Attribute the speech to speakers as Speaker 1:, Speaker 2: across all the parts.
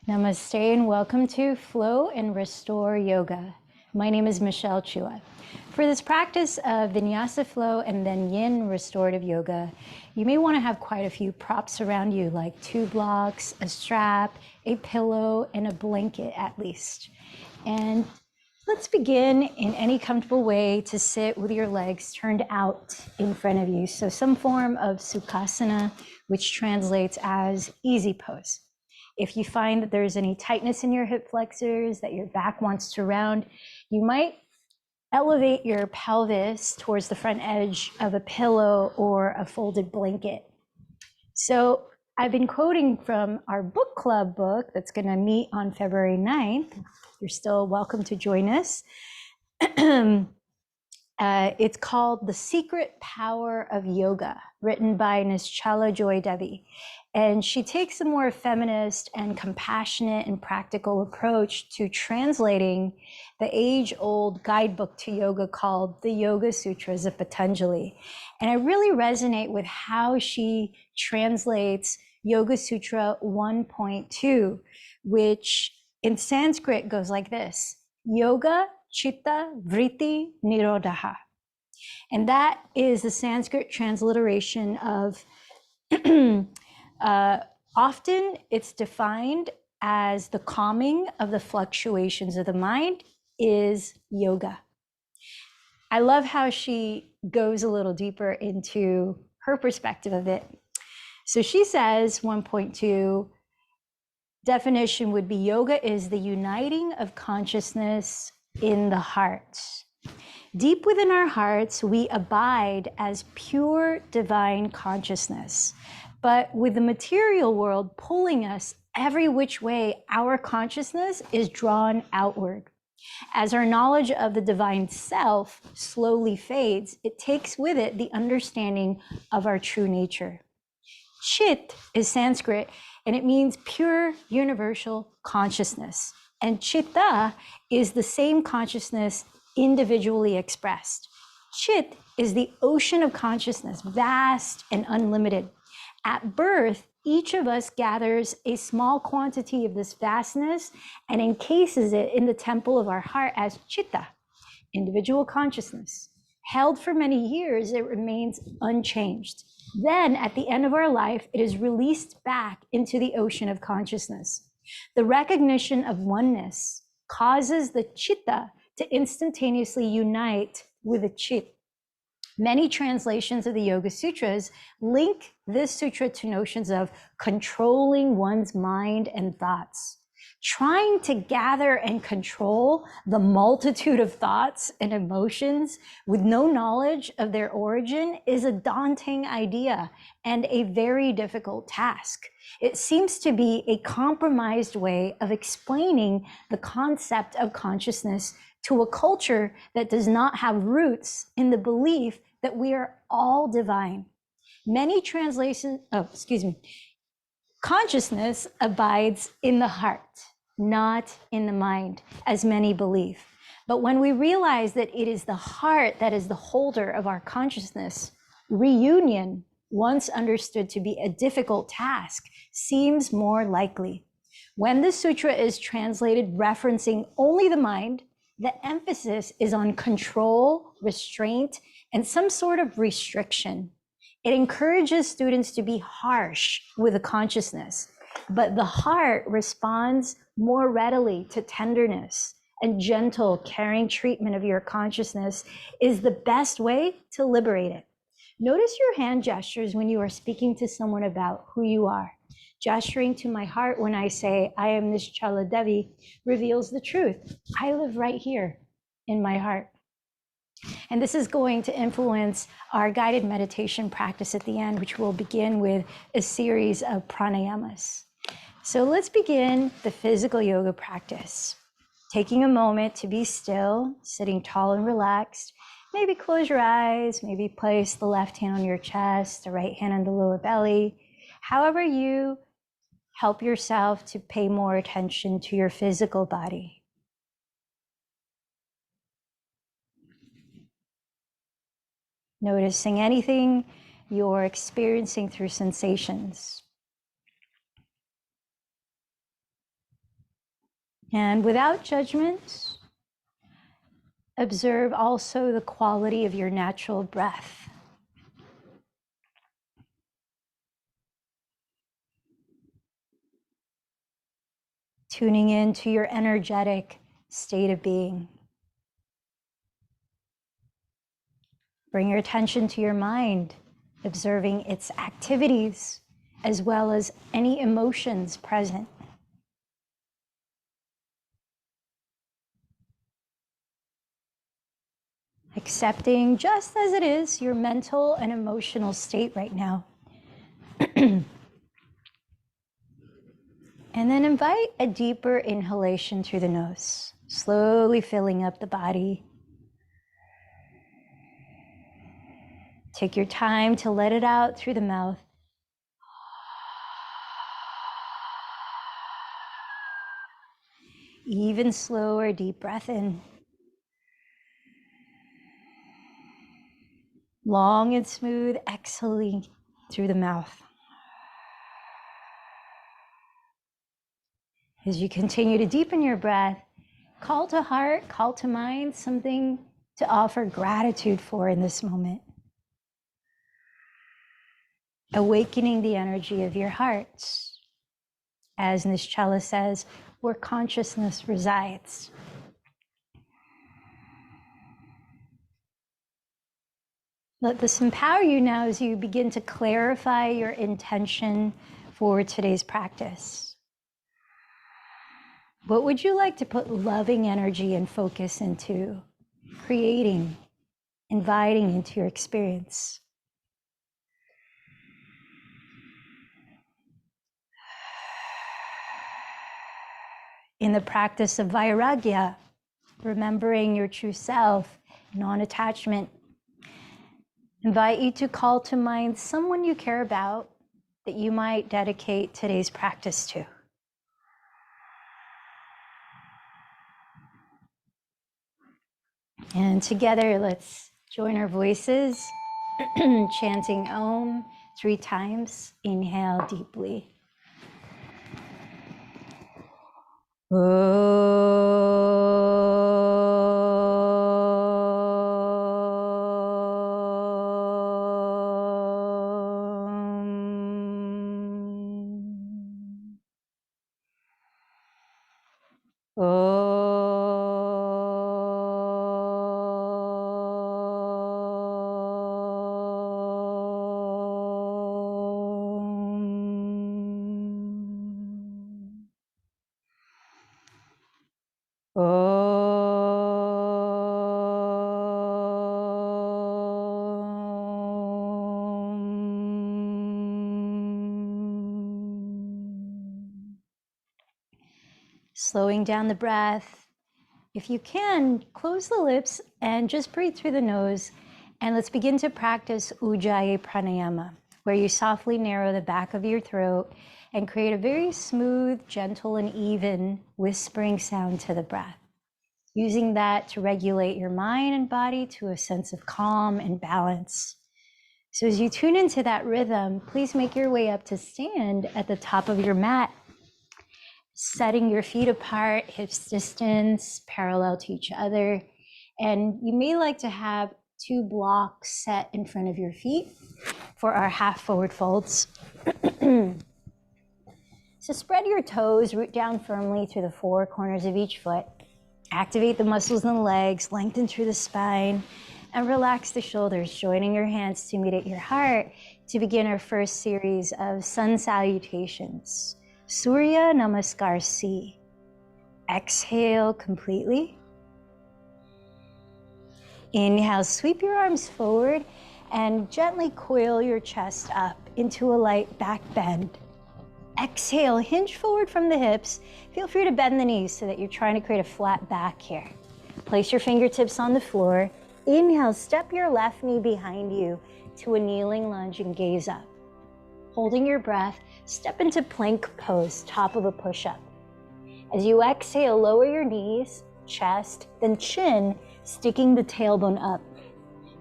Speaker 1: Namaste and welcome to Flow and Restore Yoga. My name is Michelle Chua. For this practice of Vinyasa Flow and then Yin Restorative Yoga, you may want to have quite a few props around you, like 2 blocks, a strap, a pillow, and a blanket at least. And let's begin in any comfortable way to sit with your legs turned out in front of you. So some form of Sukhasana, which translates as easy pose. If you find that there's any tightness in your hip flexors, that your back wants to round, you might elevate your pelvis towards the front edge of a pillow or a folded blanket. So I've been quoting from our book club book that's going to meet on February 9th. You're still welcome to join us. It's called The Secret Power of Yoga, written by Nischala Joy Devi. And she takes a more feminist and compassionate and practical approach to translating the age-old guidebook to yoga called the Yoga Sutras of Patanjali. And I really resonate with how she translates Yoga Sutra 1.2, which in Sanskrit goes like this: Yoga Chitta Vritti Nirodha. And that is the Sanskrit transliteration of often it's defined as the calming of the fluctuations of the mind is yoga. I love how she goes a little deeper into her perspective of it. So she says 1.2 definition would be yoga is the uniting of consciousness in the heart. Deep within our hearts, we abide as pure divine consciousness. But with the material world pulling us every which way, our consciousness is drawn outward. As our knowledge of the divine self slowly fades, it takes with it the understanding of our true nature. Chit is Sanskrit, and it means pure universal consciousness. And chitta is the same consciousness individually expressed. Chit is the ocean of consciousness, vast and unlimited. At birth, each of us gathers a small quantity of this vastness and encases it in the temple of our heart as chitta, individual consciousness. Held for many years, it remains unchanged. Then, at the end of our life, it is released back into the ocean of consciousness. The recognition of oneness causes the chitta to instantaneously unite with the chit. Many translations of the Yoga Sutras link this sutra to notions of controlling one's mind and thoughts. Trying to gather and control the multitude of thoughts and emotions with no knowledge of their origin is a daunting idea and a very difficult task. It seems to be a compromised way of explaining the concept of consciousness to a culture that does not have roots in the belief that we are all divine. Many translations, consciousness abides in the heart, not in the mind, as many believe. But when we realize that it is the heart that is the holder of our consciousness, reunion, once understood to be a difficult task, seems more likely. When the sutra is translated referencing only the mind, the emphasis is on control, restraint, and some sort of restriction. It encourages students to be harsh with the consciousness, but the heart responds more readily to tenderness, and gentle, caring treatment of your consciousness is the best way to liberate it. Notice your hand gestures when you are speaking to someone about who you are. Gesturing to my heart when I say, I am Nischala Devi, reveals the truth. I live right here in my heart. And this is going to influence our guided meditation practice at the end, which will begin with a series of pranayamas. So let's begin the physical yoga practice. Taking a moment to be still, sitting tall and relaxed. Maybe close your eyes, maybe place the left hand on your chest, the right hand on the lower belly. However you help yourself to pay more attention to your physical body. Noticing anything you're experiencing through sensations. And without judgment, observe also the quality of your natural breath. Tuning into your energetic state of being. Bring your attention to your mind, observing its activities as well as any emotions present. Accepting just as it is your mental and emotional state right now. And then invite a deeper inhalation through the nose, slowly filling up the body. Take your time to let it out through the mouth. Even slower, deep breath in. Long and smooth exhaling through the mouth. As you continue to deepen your breath, call to heart, call to mind something to offer gratitude for in this moment. Awakening the energy of your heart. As Nischala says, where consciousness resides. Let this empower you now as you begin to clarify your intention for today's practice. What would you like to put loving energy and focus into, creating, inviting into your experience? In the practice of vairagya, remembering your true self, non-attachment, invite you to call to mind someone you care about that you might dedicate today's practice to. And together, let's join our voices, chanting Om 3 times. Inhale deeply. Slowing down the breath. If you can, close the lips and just breathe through the nose. And let's begin to practice Ujjayi Pranayama, where you softly narrow the back of your throat and create a very smooth, gentle, and even whispering sound to the breath. Using that to regulate your mind and body to a sense of calm and balance. So as you tune into that rhythm, please make your way up to stand at the top of your mat, setting your feet apart, hips distance, parallel to each other. And you may like to have 2 blocks set in front of your feet for our half forward folds. So spread your toes, root down firmly through the 4 corners of each foot. Activate the muscles in the legs, lengthen through the spine, and relax the shoulders, joining your hands to meet at your heart to begin our first series of sun salutations. Surya Namaskar C. Exhale completely. Inhale, sweep your arms forward and gently coil your chest up into a light back bend. Exhale, hinge forward from the hips. Feel free to bend the knees so that you're trying to create a flat back here. Place your fingertips on the floor. Inhale, step your left knee behind you to a kneeling lunge and gaze up. Holding your breath, step into plank pose, top of a push-up. As you exhale, lower your knees, chest, then chin, sticking the tailbone up.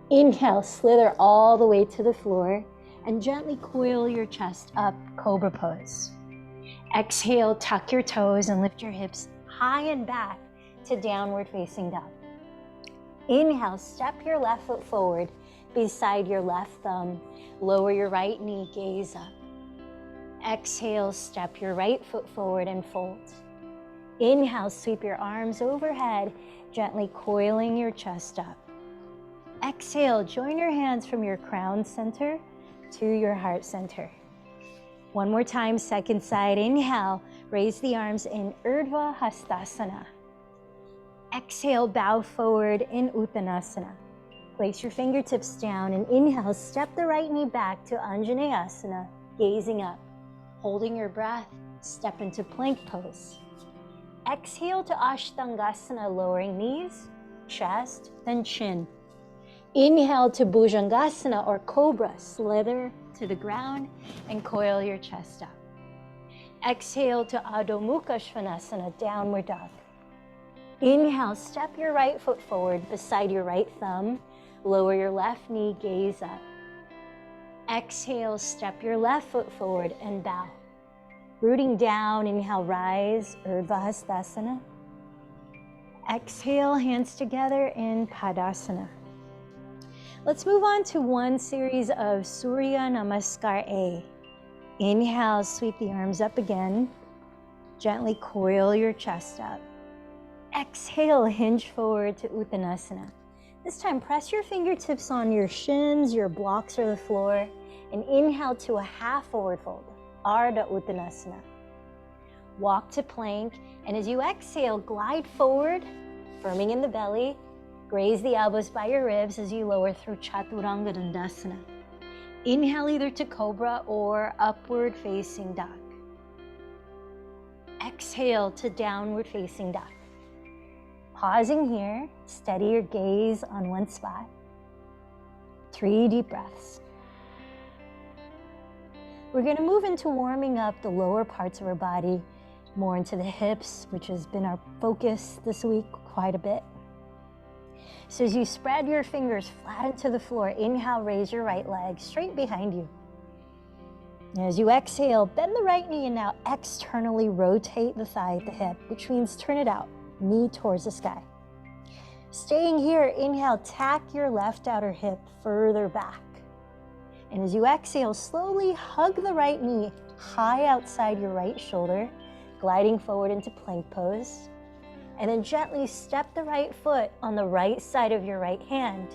Speaker 1: Inhale, slither all the way to the floor and gently coil your chest up, cobra pose. Exhale, tuck your toes and lift your hips high and back to downward facing dog. Inhale, step your left foot forward beside your left thumb. Lower your right knee, gaze up. Exhale, step your right foot forward and fold. Inhale, sweep your arms overhead, gently coiling your chest up. Exhale, join your hands from your crown center to your heart center. One more time, second side. Inhale, raise the arms in Urdhva Hastasana. Exhale, bow forward in Uttanasana. Place your fingertips down and inhale, step the right knee back to Anjaneyasana, gazing up. Holding your breath, step into plank pose. Exhale to Ashtangasana, lowering knees, chest, then chin. Inhale to Bhujangasana or Cobra, slither to the ground and coil your chest up. Exhale to Adho Mukha Svanasana, downward dog. Inhale, step your right foot forward beside your right thumb. Lower your left knee, gaze up. Exhale, step your left foot forward and bow. Rooting down, inhale, rise, Urdhva Hastasana. Exhale, hands together in Padasana. Let's move on to one series of Surya Namaskar A. Inhale, sweep the arms up again. Gently coil your chest up. Exhale, hinge forward to Uttanasana. This time, press your fingertips on your shins, your blocks, or the floor, and inhale to a half forward fold, Ardha Uttanasana. Walk to plank, and as you exhale, glide forward, firming in the belly. Graze the elbows by your ribs as you lower through Chaturanga Dandasana. Inhale either to Cobra or upward facing dog. Exhale to downward facing dog. Pausing here, steady your gaze on one spot. 3 deep breaths. We're going to move into warming up the lower parts of our body, more into the hips, which has been our focus this week quite a bit. So as you spread your fingers flat into the floor, inhale, raise your right leg straight behind you. And as you exhale, bend the right knee and now externally rotate the thigh at the hip, which means turn it out, knee towards the sky. Staying here, inhale, tack your left outer hip further back. And as you exhale, slowly hug the right knee high outside your right shoulder, gliding forward into plank pose. And then gently step the right foot on the right side of your right hand.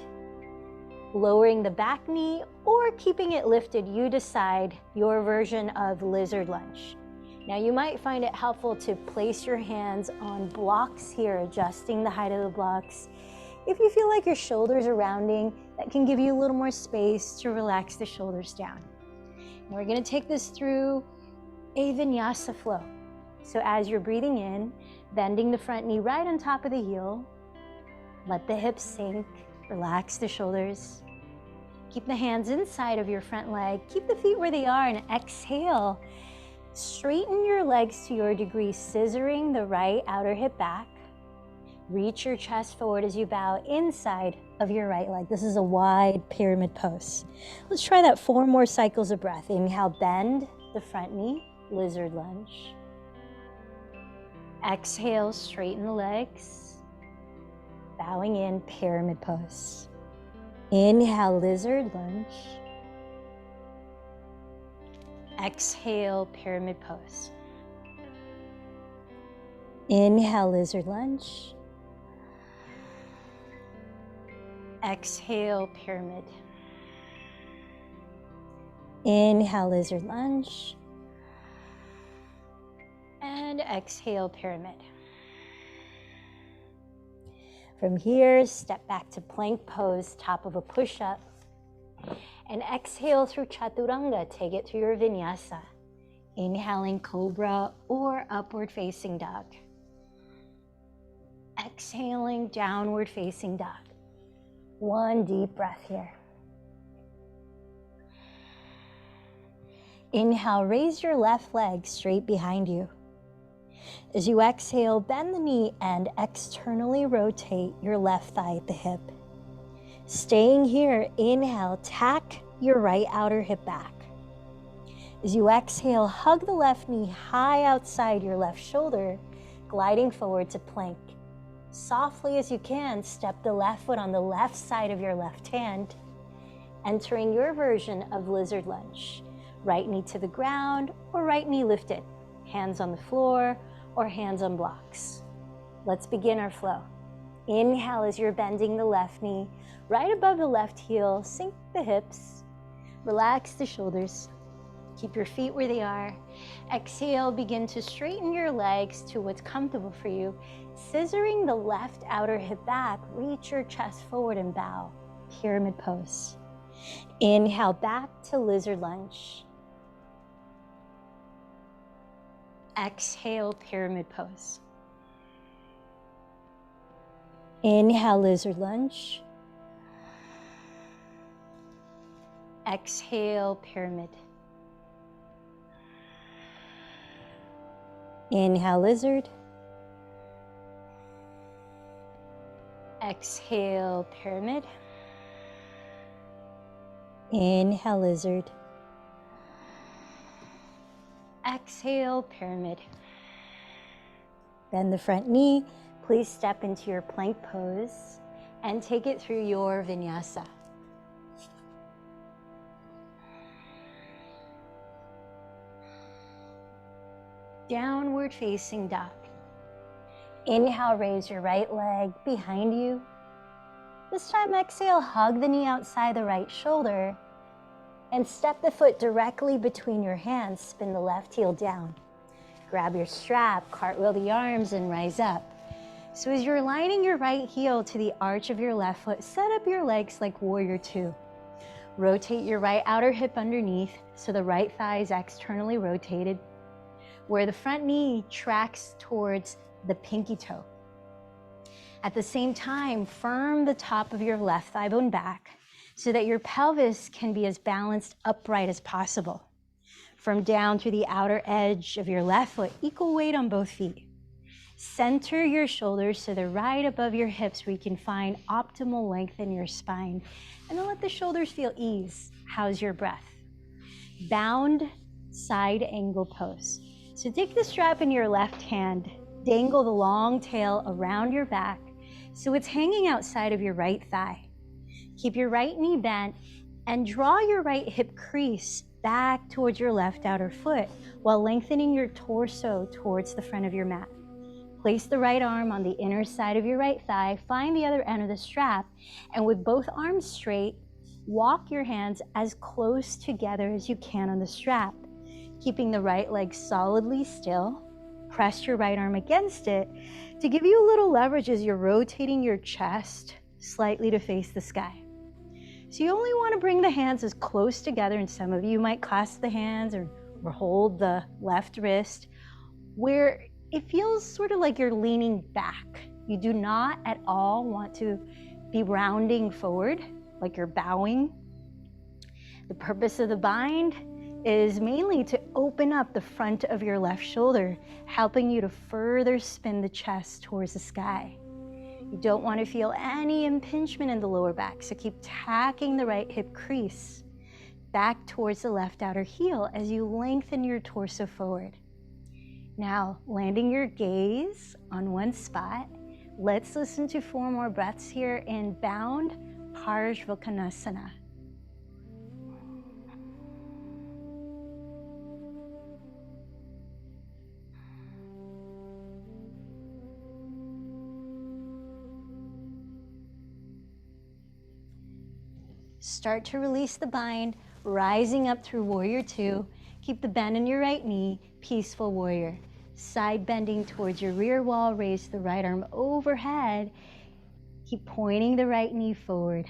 Speaker 1: Lowering the back knee or keeping it lifted, you decide your version of lizard lunge. Now you might find it helpful to place your hands on blocks here, adjusting the height of the blocks. If you feel like your shoulders are rounding, that can give you a little more space to relax the shoulders down. And we're gonna take this through a vinyasa flow. So as you're breathing in, bending the front knee right on top of the heel, let the hips sink, relax the shoulders. Keep the hands inside of your front leg, keep the feet where they are, and exhale. Straighten your legs to your degree, scissoring the right outer hip back. Reach your chest forward as you bow inside of your right leg. This is a wide pyramid pose. Let's try that 4 more cycles of breath. Inhale, bend the front knee, lizard lunge. Exhale, straighten the legs. Bowing in, pyramid pose. Inhale, lizard lunge. Exhale, pyramid pose. Inhale, lizard lunge. Exhale, pyramid. Inhale, lizard lunge. And exhale, pyramid. From here, step back to plank pose, top of a push-up. And exhale through Chaturanga, take it through your vinyasa. Inhaling cobra or upward facing dog. Exhaling downward facing dog. 1 deep breath here. Inhale, raise your left leg straight behind you. As you exhale, bend the knee and externally rotate your left thigh at the hip. Staying here, inhale, tack your right outer hip back. As you exhale, hug the left knee high outside your left shoulder, gliding forward to plank. Softly as you can, step the left foot on the left side of your left hand, entering your version of lizard lunge. Right knee to the ground or right knee lifted, hands on the floor or hands on blocks. Let's begin our flow. Inhale as you're bending the left knee, right above the left heel, sink the hips, relax the shoulders, keep your feet where they are. Exhale, begin to straighten your legs to what's comfortable for you. Scissoring the left outer hip back, reach your chest forward and bow, pyramid pose. Inhale back to lizard lunge. Exhale, pyramid pose. Inhale, lizard lunge. Exhale, pyramid. Inhale, lizard. Exhale, pyramid. Inhale, lizard. Exhale, pyramid. Bend the front knee. Please step into your plank pose and take it through your vinyasa. Downward facing dog. Inhale, raise your right leg behind you. This time, exhale, hug the knee outside the right shoulder and step the foot directly between your hands. Spin the left heel down. Grab your strap, cartwheel the arms, and rise up. So as you're aligning your right heel to the arch of your left foot, set up your legs like warrior two. Rotate your right outer hip underneath so the right thigh is externally rotated, where the front knee tracks towards the pinky toe. At the same time, firm the top of your left thigh bone back so that your pelvis can be as balanced upright as possible. From down through the outer edge of your left foot, equal weight on both feet. Center your shoulders so they're right above your hips where you can find optimal length in your spine. And then let the shoulders feel ease. How's your breath? Bound side angle pose. So take the strap in your left hand, dangle the long tail around your back so it's hanging outside of your right thigh. Keep your right knee bent and draw your right hip crease back towards your left outer foot while lengthening your torso towards the front of your mat. Place the right arm on the inner side of your right thigh, find the other end of the strap, and with both arms straight, walk your hands as close together as you can on the strap, keeping the right leg solidly still. Press your right arm against it to give you a little leverage as you're rotating your chest slightly to face the sky. So you only want to bring the hands as close together, and some of you might clasp the hands or hold the left wrist where it feels sort of like you're leaning back. You do not at all want to be rounding forward like you're bowing. The purpose of the bind is mainly to open up the front of your left shoulder, helping you to further spin the chest towards the sky. You don't want to feel any impingement in the lower back, so keep tacking the right hip crease back towards the left outer heel as you lengthen your torso forward. Now, landing your gaze on one spot, let's listen to 4 more breaths here in bound Parshvakonasana. Start to release the bind, rising up through warrior two. Keep the bend in your right knee, peaceful warrior. Side bending towards your rear wall, raise the right arm overhead. Keep pointing the right knee forward.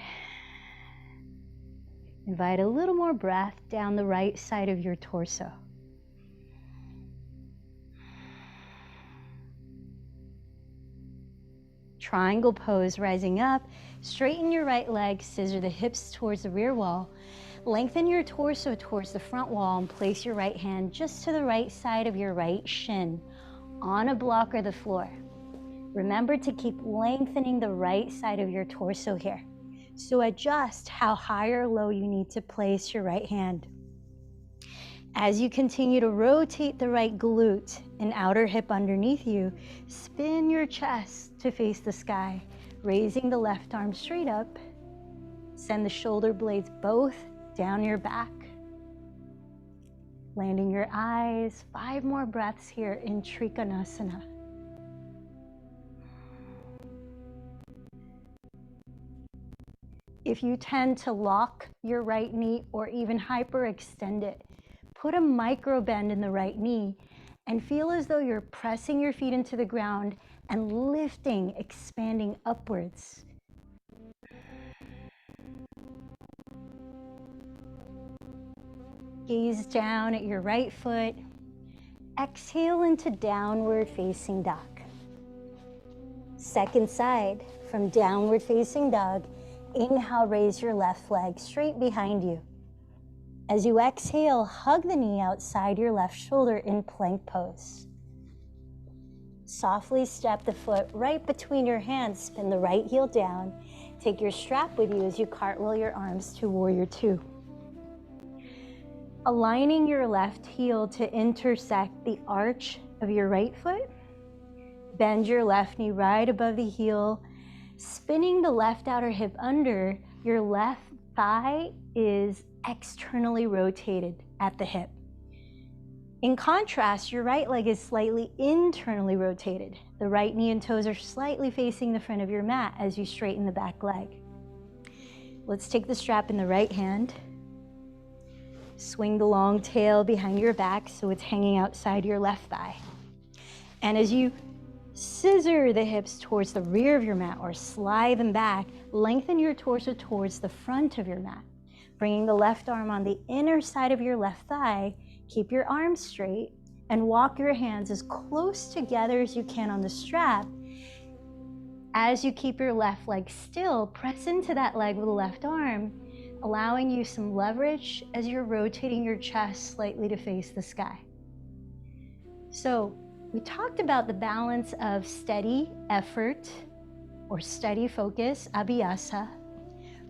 Speaker 1: Invite a little more breath down the right side of your torso. Triangle pose, rising up. Straighten your right leg, scissor the hips towards the rear wall. Lengthen your torso towards the front wall and place your right hand just to the right side of your right shin on a block or the floor. Remember to keep lengthening the right side of your torso here. So adjust how high or low you need to place your right hand. As you continue to rotate the right glute and outer hip underneath you, spin your chest to face the sky, raising the left arm straight up. Send the shoulder blades both down your back. Landing your eyes, 5 more breaths here in Trikonasana. If you tend to lock your right knee or even hyperextend it, put a micro bend in the right knee and feel as though you're pressing your feet into the ground and lifting, expanding upwards. Gaze down at your right foot. Exhale into downward facing dog. Second side, from downward facing dog, inhale, raise your left leg straight behind you. As you exhale, hug the knee outside your left shoulder in plank pose. Softly step the foot right between your hands, spin the right heel down. Take your strap with you as you cartwheel your arms to Warrior Two. Aligning your left heel to intersect the arch of your right foot. Bend your left knee right above the heel, spinning the left outer hip under. Your left thigh is externally rotated at the hip. In contrast, your right leg is slightly internally rotated. The right knee and toes are slightly facing the front of your mat as you straighten the back leg. Let's take the strap in the right hand. Swing the long tail behind your back so it's hanging outside your left thigh. And as you scissor the hips towards the rear of your mat or slide them back, lengthen your torso towards the front of your mat. Bringing the left arm on the inner side of your left thigh, keep your arms straight and walk your hands as close together as you can on the strap. As you keep your left leg still, press into that leg with the left arm, allowing you some leverage as you're rotating your chest slightly to face the sky. So we talked about the balance of steady effort or steady focus, abhyasa,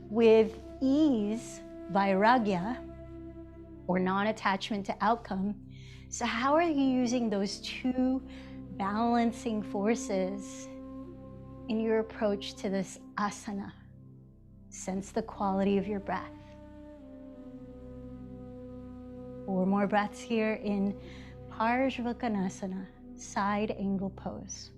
Speaker 1: with ease, vairagya, or non-attachment to outcome. So how are you using those two balancing forces in your approach to this asana? Sense the quality of your breath. 4 more breaths here in Parsvakonasana, side angle pose.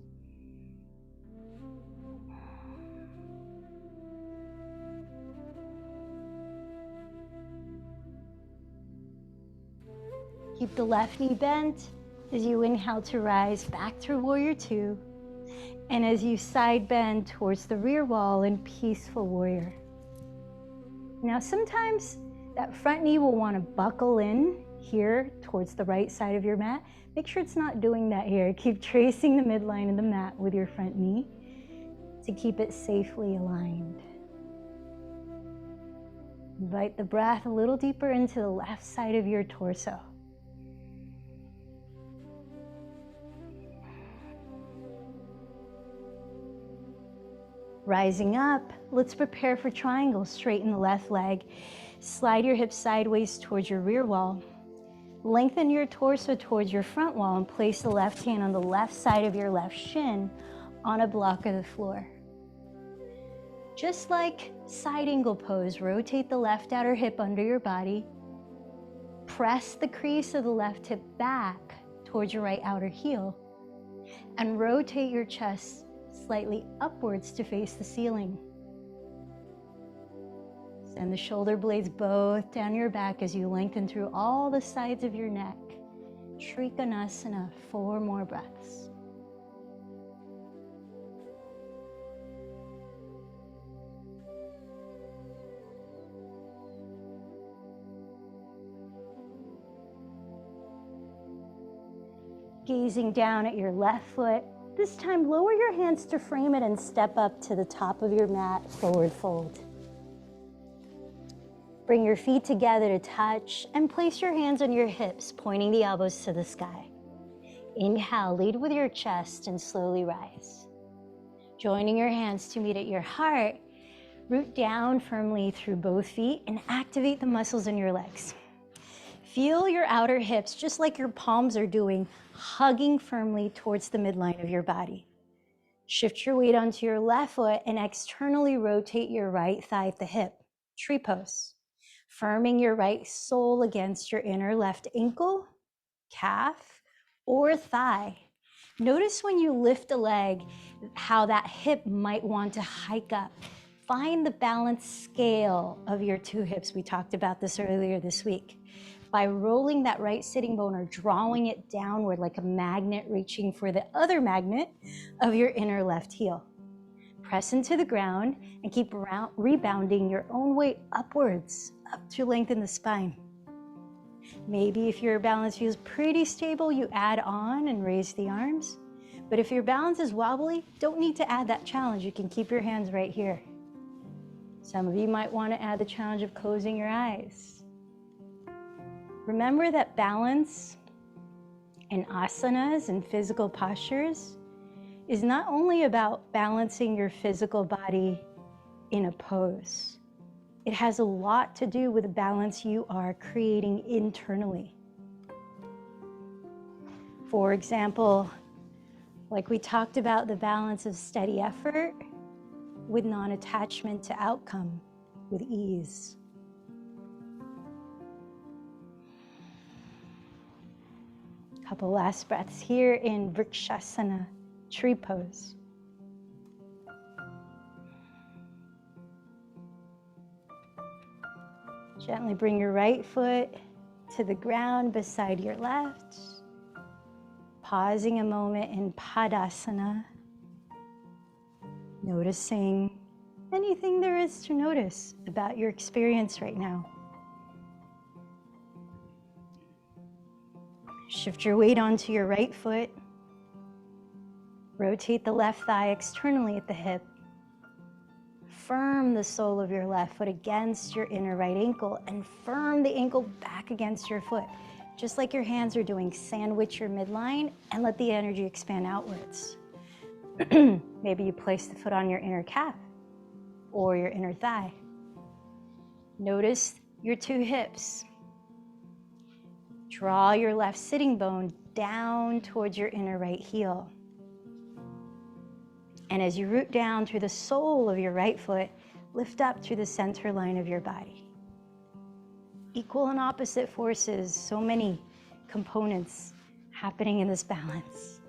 Speaker 1: Keep the left knee bent as you inhale to rise back through Warrior Two, and as you side bend towards the rear wall in Peaceful Warrior. Now sometimes that front knee will want to buckle in here towards the right side of your mat. Make sure it's not doing that here. Keep tracing the midline of the mat with your front knee to keep it safely aligned. Invite the breath a little deeper into the left side of your torso. Rising up, let's prepare for triangle. Straighten the left leg. Slide your hips sideways towards your rear wall. Lengthen your torso towards your front wall and place the left hand on the left side of your left shin on a block of the floor. Just like side angle pose, rotate the left outer hip under your body. Press the crease of the left hip back towards your right outer heel and rotate your chest slightly upwards to face the ceiling. Send the shoulder blades both down your back as you lengthen through all the sides of your neck. Trikonasana, 4 more breaths. Gazing down at your left foot. This time, lower your hands to frame it and step up to the top of your mat, forward fold. Bring your feet together to touch and place your hands on your hips, pointing the elbows to the sky. Inhale, lead with your chest and slowly rise. Joining your hands to meet at your heart, root down firmly through both feet and activate the muscles in your legs. Feel your outer hips, just like your palms are doing, hugging firmly towards the midline of your body. Shift your weight onto your left foot and externally rotate your right thigh at the hip, tree pose. Firming your right sole against your inner left ankle, calf, or thigh. Notice when you lift a leg, how that hip might want to hike up. Find the balance scale of your two hips. We talked about this earlier this week. By rolling that right sitting bone or drawing it downward like a magnet reaching for the other magnet of your inner left heel. Press into the ground and keep rebounding your own weight upwards, up to lengthen the spine. Maybe if your balance feels pretty stable, you add on and raise the arms. But if your balance is wobbly, don't need to add that challenge. You can keep your hands right here. Some of you might want to add the challenge of closing your eyes. Remember that balance in asanas and physical postures is not only about balancing your physical body in a pose. It has a lot to do with the balance you are creating internally. For example, like we talked about the balance of steady effort with non-attachment to outcome, with ease. Couple last breaths here in Vrikshasana, tree pose. Gently bring your right foot to the ground beside your left. Pausing a moment in Padasana. Noticing anything there is to notice about your experience right now. Shift your weight onto your right foot. Rotate the left thigh externally at the hip. Firm the sole of your left foot against your inner right ankle and firm the ankle back against your foot. Just like your hands are doing, sandwich your midline and let the energy expand outwards. Maybe you place the foot on your inner calf or your inner thigh. Notice your two hips. Draw your left sitting bone down towards your inner right heel. And as you root down through the sole of your right foot, lift up through the center line of your body. Equal and opposite forces, so many components happening in this balance.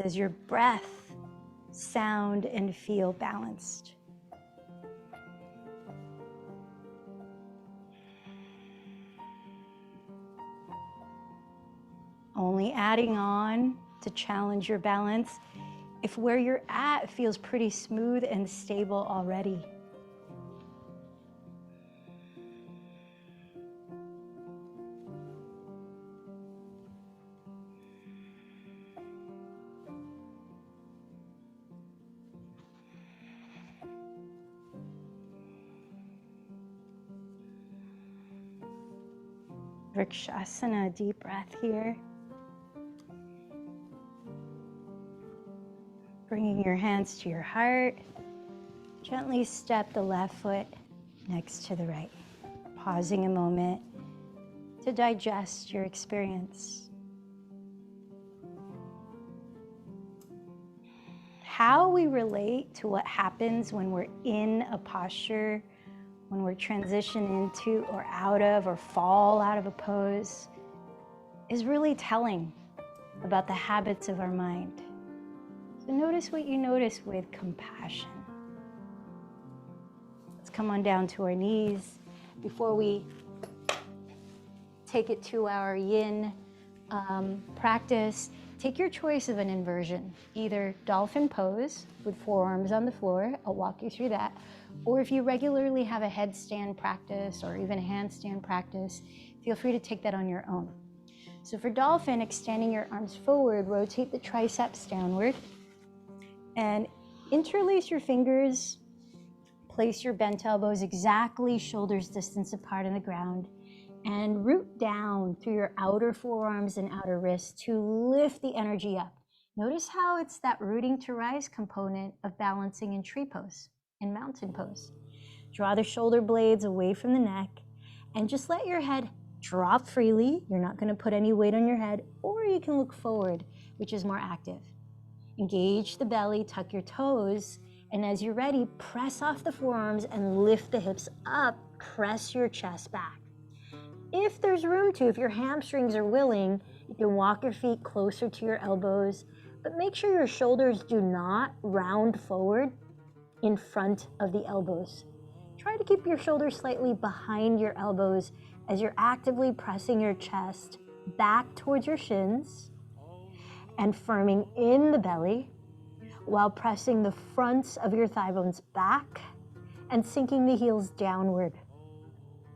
Speaker 1: Does your breath sound and feel balanced? Only adding on to challenge your balance if where you're at feels pretty smooth and stable already. Vrikshasana, deep breath here. Bringing your hands to your heart, gently step the left foot next to the right. Pausing a moment to digest your experience. How we relate to what happens when we're in a posture, when we're transitioned into or out of or fall out of a pose, is really telling about the habits of our mind. So notice what you notice with compassion. Let's come on down to our knees before we take it to our yin practice. Take your choice of an inversion, either dolphin pose with forearms on the floor, I'll walk you through that, or if you regularly have a headstand practice or even a handstand practice, feel free to take that on your own. So for dolphin, extending your arms forward, rotate the triceps downward, and interlace your fingers. Place your bent elbows exactly shoulders distance apart on the ground and root down through your outer forearms and outer wrists to lift the energy up. Notice how it's that rooting to rise component of balancing in tree pose and mountain pose. Draw the shoulder blades away from the neck and just let your head drop freely. You're not going to put any weight on your head, or you can look forward, which is more active. Engage the belly, tuck your toes, and as you're ready, press off the forearms and lift the hips up. Press your chest back. If there's room to, if your hamstrings are willing, you can walk your feet closer to your elbows, but make sure your shoulders do not round forward in front of the elbows. Try to keep your shoulders slightly behind your elbows as you're actively pressing your chest back towards your shins and firming in the belly while pressing the fronts of your thigh bones back and sinking the heels downward.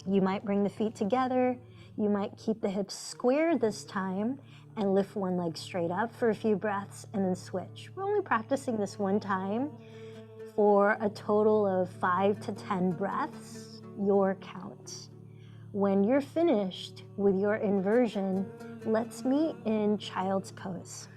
Speaker 1: You might bring the feet together. You might keep the hips squared this time and lift one leg straight up for a few breaths and then switch. We're only practicing this one time for a total of 5 to 10 breaths, your count. When you're finished with your inversion, let's meet in child's pose.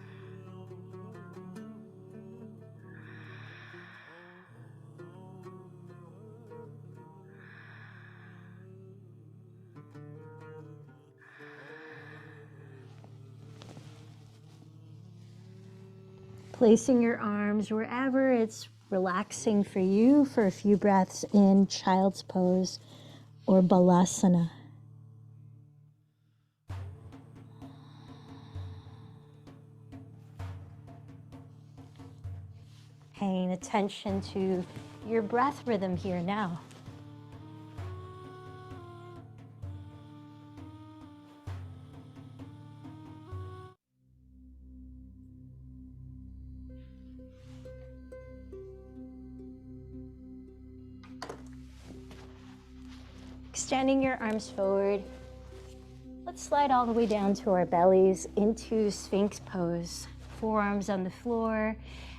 Speaker 1: Placing your arms wherever it's relaxing for you for a few breaths in child's pose or balasana. Paying attention to your breath rhythm here now. Extending your arms forward. Let's slide all the way down to our bellies into Sphinx pose. Forearms on the floor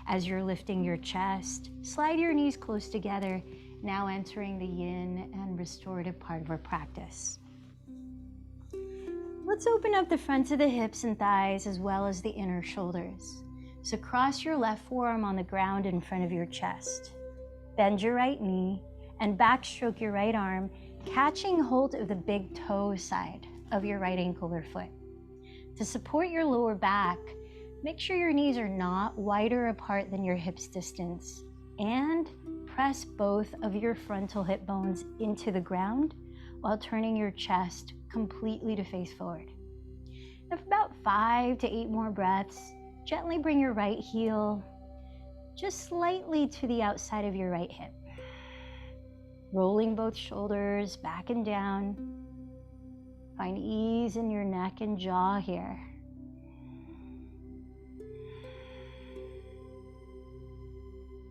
Speaker 1: as you're lifting your chest. Slide your knees close together, now entering the yin and restorative part of our practice. Let's open up the fronts of the hips and thighs as well as the inner shoulders. So cross your left forearm on the ground in front of your chest. Bend your right knee and backstroke your right arm, catching hold of the big toe side of your right ankle or foot. To support your lower back, make sure your knees are not wider apart than your hips distance, and press both of your frontal hip bones into the ground while turning your chest completely to face forward. And for about 5 to 8 more breaths, gently bring your right heel just slightly to the outside of your right hip. Rolling both shoulders back and down. Find ease in your neck and jaw here.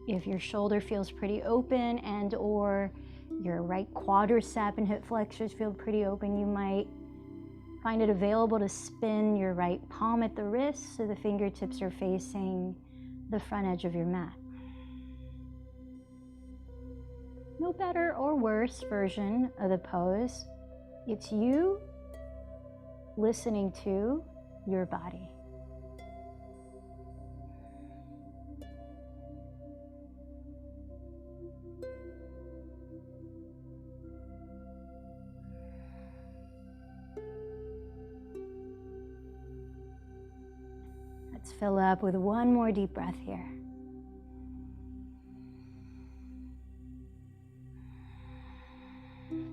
Speaker 1: If your shoulder feels pretty open and or your right quadricep and hip flexors feel pretty open, you might find it available to spin your right palm at the wrist so the fingertips are facing the front edge of your mat. No better or worse version of the pose. It's you listening to your body. Let's fill up with one more deep breath here.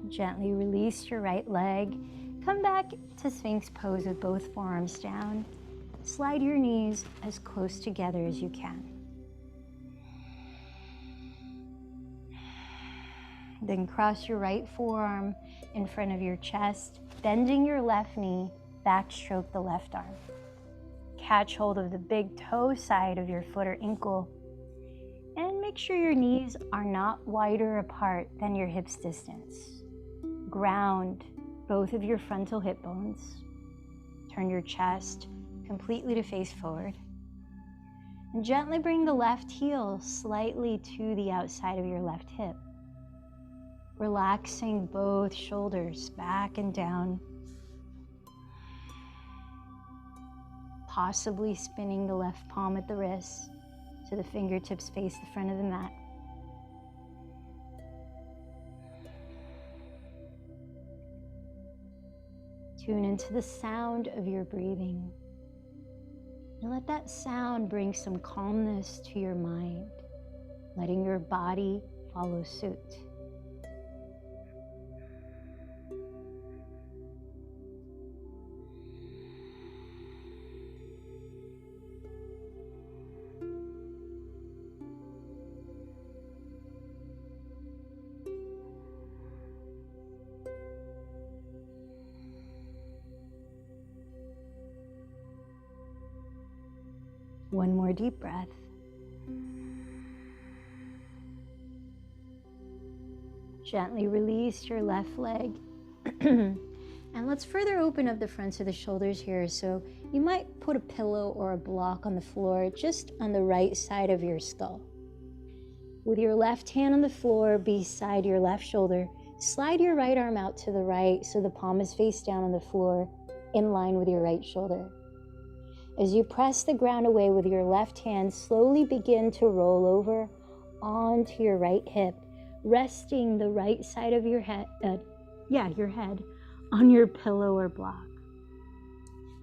Speaker 1: Gently release your right leg. Come back to Sphinx pose with both forearms down. Slide your knees as close together as you can. Then cross your right forearm in front of your chest, bending your left knee, backstroke the left arm. Catch hold of the big toe side of your foot or ankle, and make sure your knees are not wider apart than your hips distance. Ground both of your frontal hip bones. Turn your chest completely to face forward. And gently bring the left heel slightly to the outside of your left hip. Relaxing both shoulders back and down. Possibly spinning the left palm at the wrist so the fingertips face the front of the mat. Tune into the sound of your breathing. And let that sound bring some calmness to your mind, letting your body follow suit. One more deep breath. Gently release your left leg. And let's further open up the fronts of the shoulders here. So you might put a pillow or a block on the floor just on the right side of your skull. With your left hand on the floor beside your left shoulder, slide your right arm out to the right so the palm is face down on the floor in line with your right shoulder. As you press the ground away with your left hand, slowly begin to roll over onto your right hip, resting the right side of your head, your head on your pillow or block.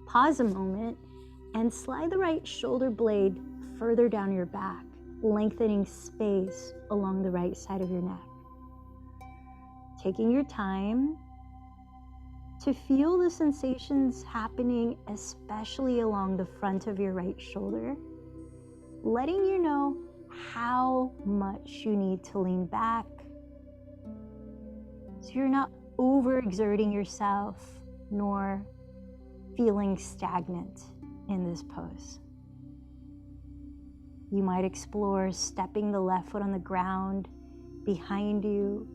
Speaker 1: Pause a moment and slide the right shoulder blade further down your back, lengthening space along the right side of your neck. Taking your time to feel the sensations happening, especially along the front of your right shoulder, letting you know how much you need to lean back so you're not overexerting yourself nor feeling stagnant in this pose. You might explore stepping the left foot on the ground behind you.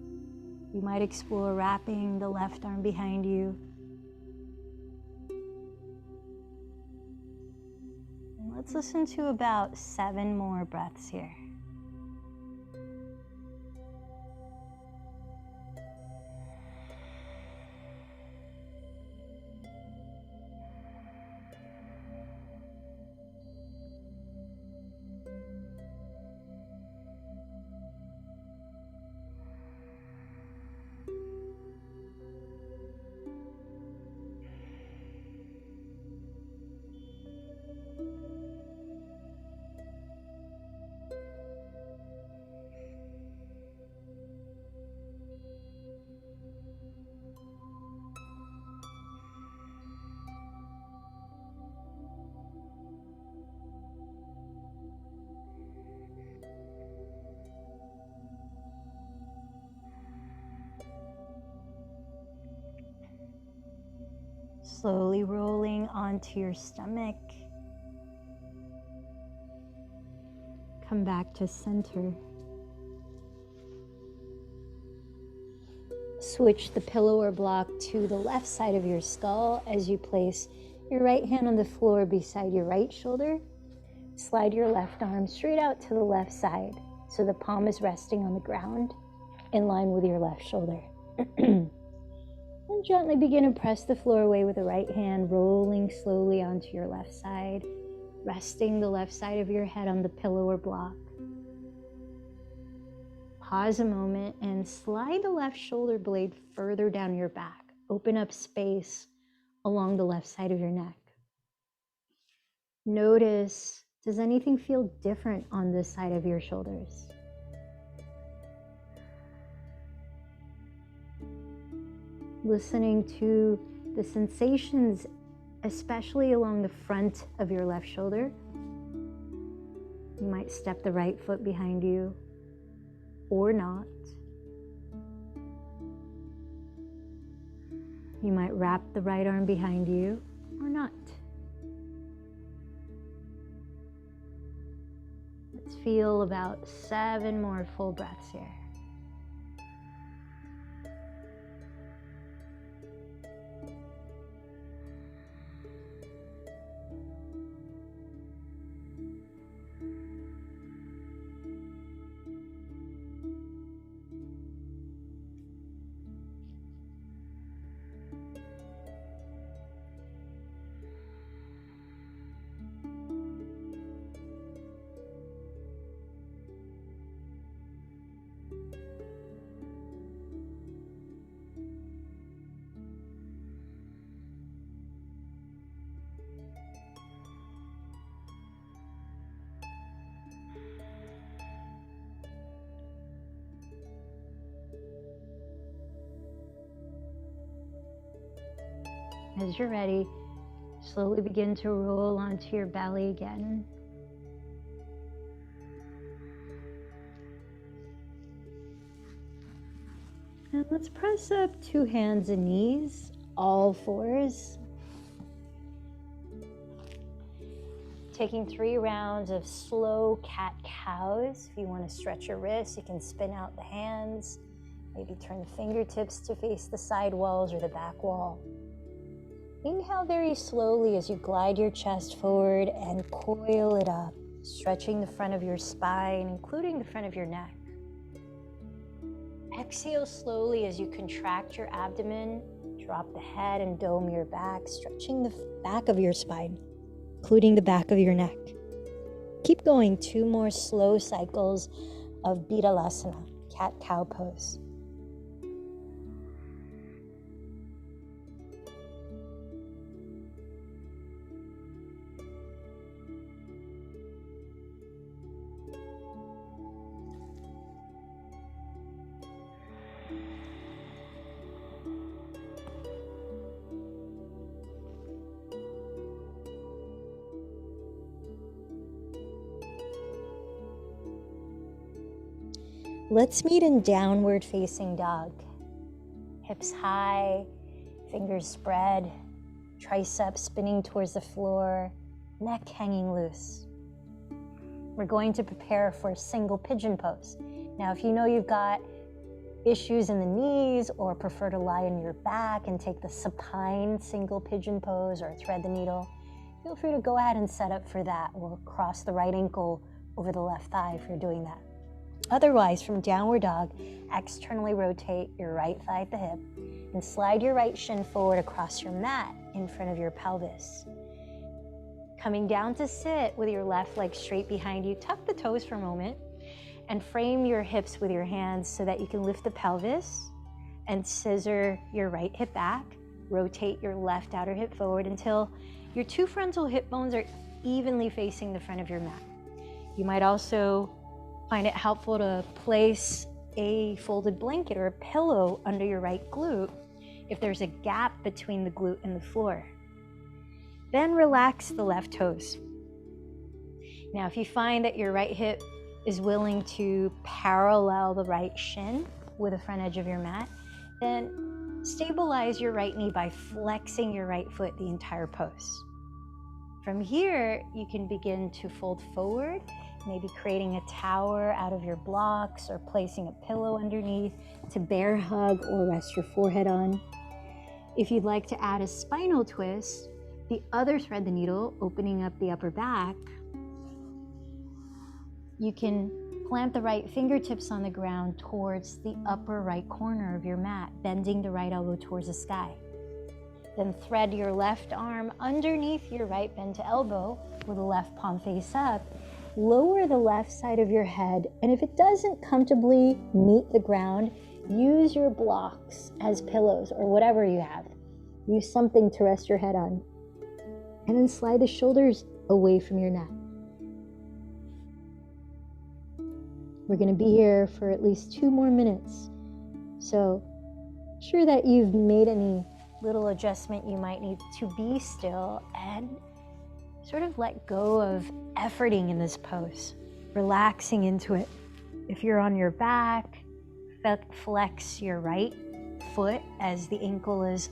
Speaker 1: You might explore wrapping the left arm behind you. And let's listen to about 7 more breaths here. Slowly rolling onto your stomach. Come back to center. Switch the pillow or block to the left side of your skull as you place your right hand on the floor beside your right shoulder. Slide your left arm straight out to the left side so the palm is resting on the ground in line with your left shoulder. And gently begin to press the floor away with the right hand, rolling slowly onto your left side, resting the left side of your head on the pillow or block. Pause a moment and slide the left shoulder blade further down your back. Open up space along the left side of your neck. Notice, does anything feel different on this side of your shoulders? Listening to the sensations, especially along the front of your left shoulder. You might step the right foot behind you or not. You might wrap the right arm behind you or not. Let's feel about 7 more full breaths here. As you're ready, slowly begin to roll onto your belly again. And let's press up 2 hands and knees, all fours. Taking 3 rounds of slow cat-cows. If you want to stretch your wrists, you can spin out the hands. Maybe turn the fingertips to face the side walls or the back wall. Inhale very slowly as you glide your chest forward and coil it up, stretching the front of your spine, including the front of your neck. Exhale slowly as you contract your abdomen, drop the head and dome your back, stretching the back of your spine, including the back of your neck. Keep going, 2 more slow cycles of Bitalasana, cat-cow pose. Let's meet in downward facing dog. Hips high, fingers spread, triceps spinning towards the floor, neck hanging loose. We're going to prepare for a single pigeon pose. Now, if you know you've got issues in the knees or prefer to lie on your back and take the supine single pigeon pose or thread the needle, feel free to go ahead and set up for that, or cross the right ankle over the left thigh if you're doing that. Otherwise, from downward dog, externally rotate your right thigh at the hip and slide your right shin forward across your mat in front of your pelvis. Coming down to sit with your left leg straight behind you, tuck the toes for a moment and frame your hips with your hands so that you can lift the pelvis and scissor your right hip back. Rotate your left outer hip forward until your 2 frontal hip bones are evenly facing the front of your mat. You might also find it helpful to place a folded blanket or a pillow under your right glute if there's a gap between the glute and the floor. Then relax the left toes. Now, if you find that your right hip is willing to parallel the right shin with the front edge of your mat, then stabilize your right knee by flexing your right foot the entire pose. From here, you can begin to fold forward, maybe creating a tower out of your blocks or placing a pillow underneath to bear hug or rest your forehead on. If you'd like to add a spinal twist, the other thread the needle, opening up the upper back, you can plant the right fingertips on the ground towards the upper right corner of your mat, bending the right elbow towards the sky. Then thread your left arm underneath your right bend to elbow with the left palm face up. Lower the left side of your head, and if it doesn't comfortably meet the ground, use your blocks as pillows or whatever you have. Use something to rest your head on. And then slide the shoulders away from your neck. We're going to be here for at least 2 more minutes. So, sure that you've made any little adjustment you might need to be still and sort of let go of efforting in this pose, relaxing into it. If you're on your back, flex your right foot as the ankle is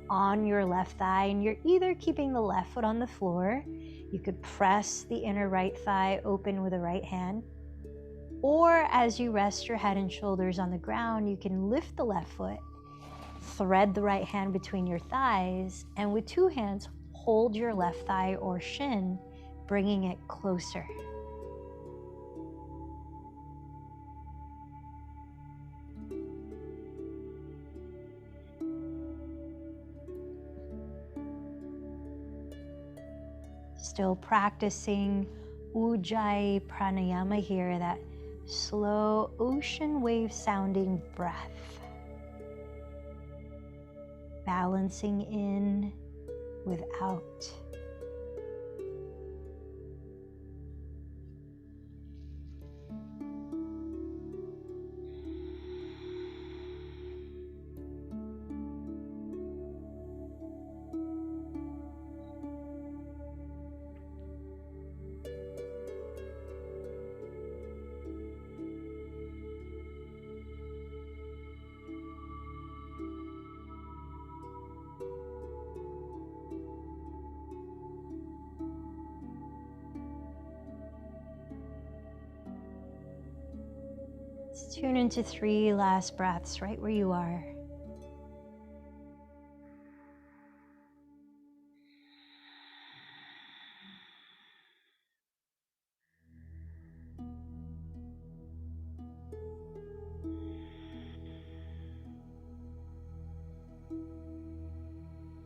Speaker 1: on your left thigh, and you're either keeping the left foot on the floor, you could press the inner right thigh open with the right hand, or as you rest your head and shoulders on the ground, you can lift the left foot, thread the right hand between your thighs, and with 2 hands, hold your left thigh or shin, bringing it closer. Still practicing Ujjayi Pranayama here, that slow ocean wave sounding breath. Balancing in with out. Let's tune into 3 last breaths right where you are.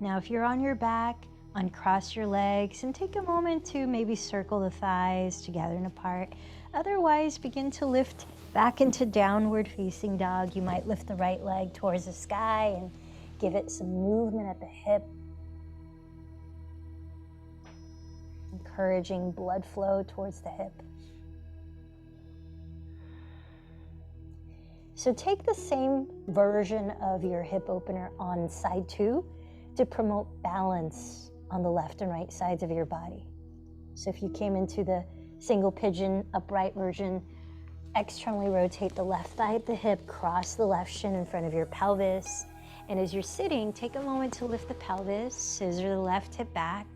Speaker 1: Now, if you're on your back, uncross your legs and take a moment to maybe circle the thighs together and apart. Otherwise, begin to lift back into downward facing dog. You might lift the right leg towards the sky and give it some movement at the hip, encouraging blood flow towards the hip. So take the same version of your hip opener on side 2 to promote balance on the left and right sides of your body. So if you came into the single pigeon upright version, externally rotate the left thigh at the hip, cross the left shin in front of your pelvis. And as you're sitting, take a moment to lift the pelvis, scissor the left hip back,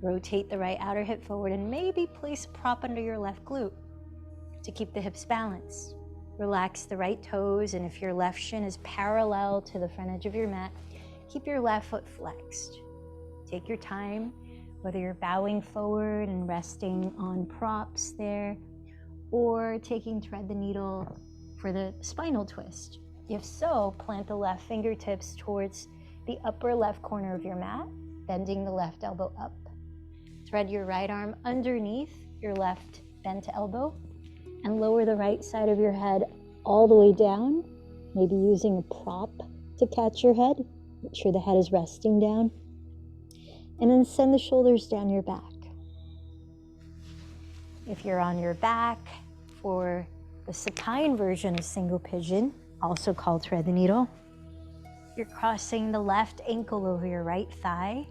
Speaker 1: rotate the right outer hip forward, and maybe place a prop under your left glute to keep the hips balanced. Relax the right toes, and if your left shin is parallel to the front edge of your mat, keep your left foot flexed. Take your time, whether you're bowing forward and resting on props there, or taking thread the needle for the spinal twist. If so, plant the left fingertips towards the upper left corner of your mat, bending the left elbow up. Thread your right arm underneath your left bent elbow and lower the right side of your head all the way down, maybe using a prop to catch your head. Make sure the head is resting down. And then send the shoulders down your back. If you're on your back for the supine version of single pigeon, also called thread the needle, you're crossing the left ankle over your right thigh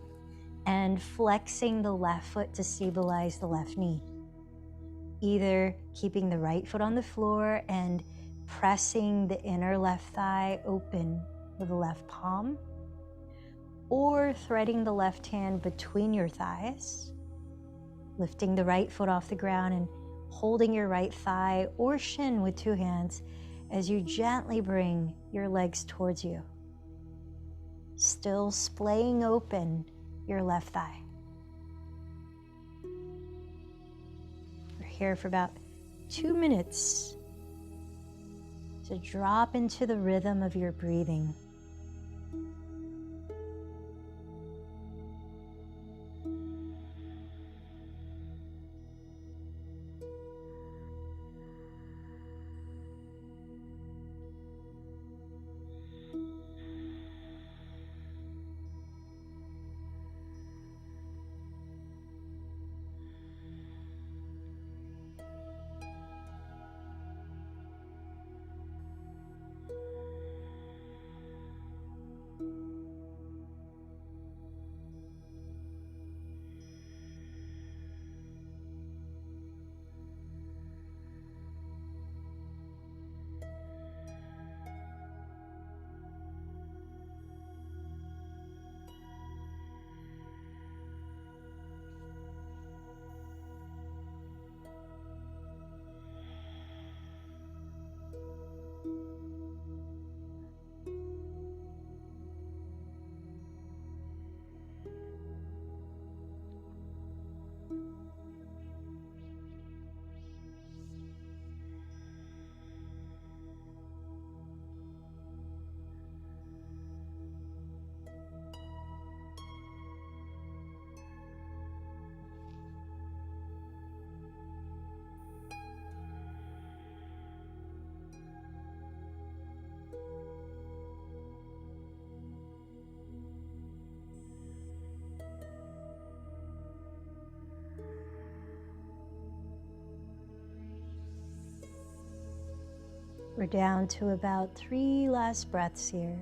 Speaker 1: and flexing the left foot to stabilize the left knee. Either keeping the right foot on the floor and pressing the inner left thigh open with the left palm, or threading the left hand between your thighs, lifting the right foot off the ground and holding your right thigh or shin with 2 hands as you gently bring your legs towards you, still splaying open your left thigh. We're here for about 2 minutes to drop into the rhythm of your breathing. We're down to about 3 last breaths here.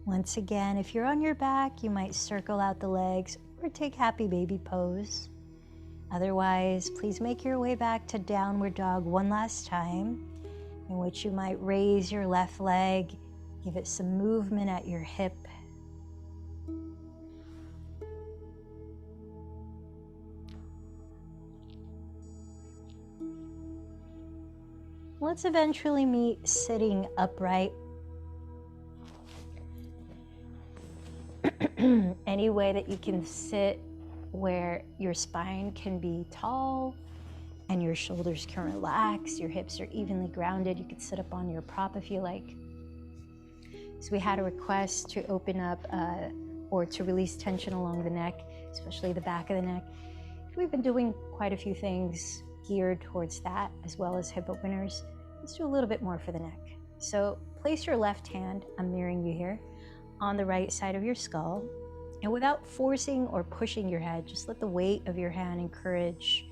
Speaker 1: Once again, if you're on your back, you might circle out the legs or take happy baby pose. Otherwise, please make your way back to downward dog one last time, in which you might raise your left leg, give it some movement at your hip. Let's eventually meet sitting upright. Any way that you can sit where your spine can be tall and your shoulders can relax, your hips are evenly grounded. You could sit up on your prop if you like. So we had a request to open up or to release tension along the neck, especially the back of the neck. We've been doing quite a few things geared towards that, as well as hip openers. Let's do a little bit more for the neck. So place your left hand, I'm mirroring you here, on the right side of your skull. And without forcing or pushing your head, just let the weight of your hand encourage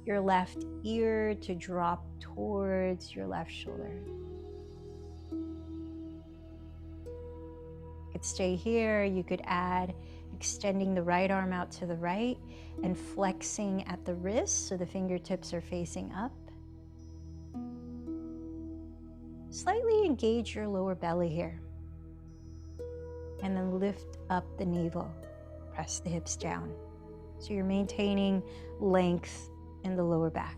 Speaker 1: your left ear to drop towards your left shoulder. You could stay here. You could add extending the right arm out to the right and flexing at the wrist so the fingertips are facing up. Slightly engage your lower belly here. And then lift up the navel. Press the hips down. So you're maintaining length in the lower back.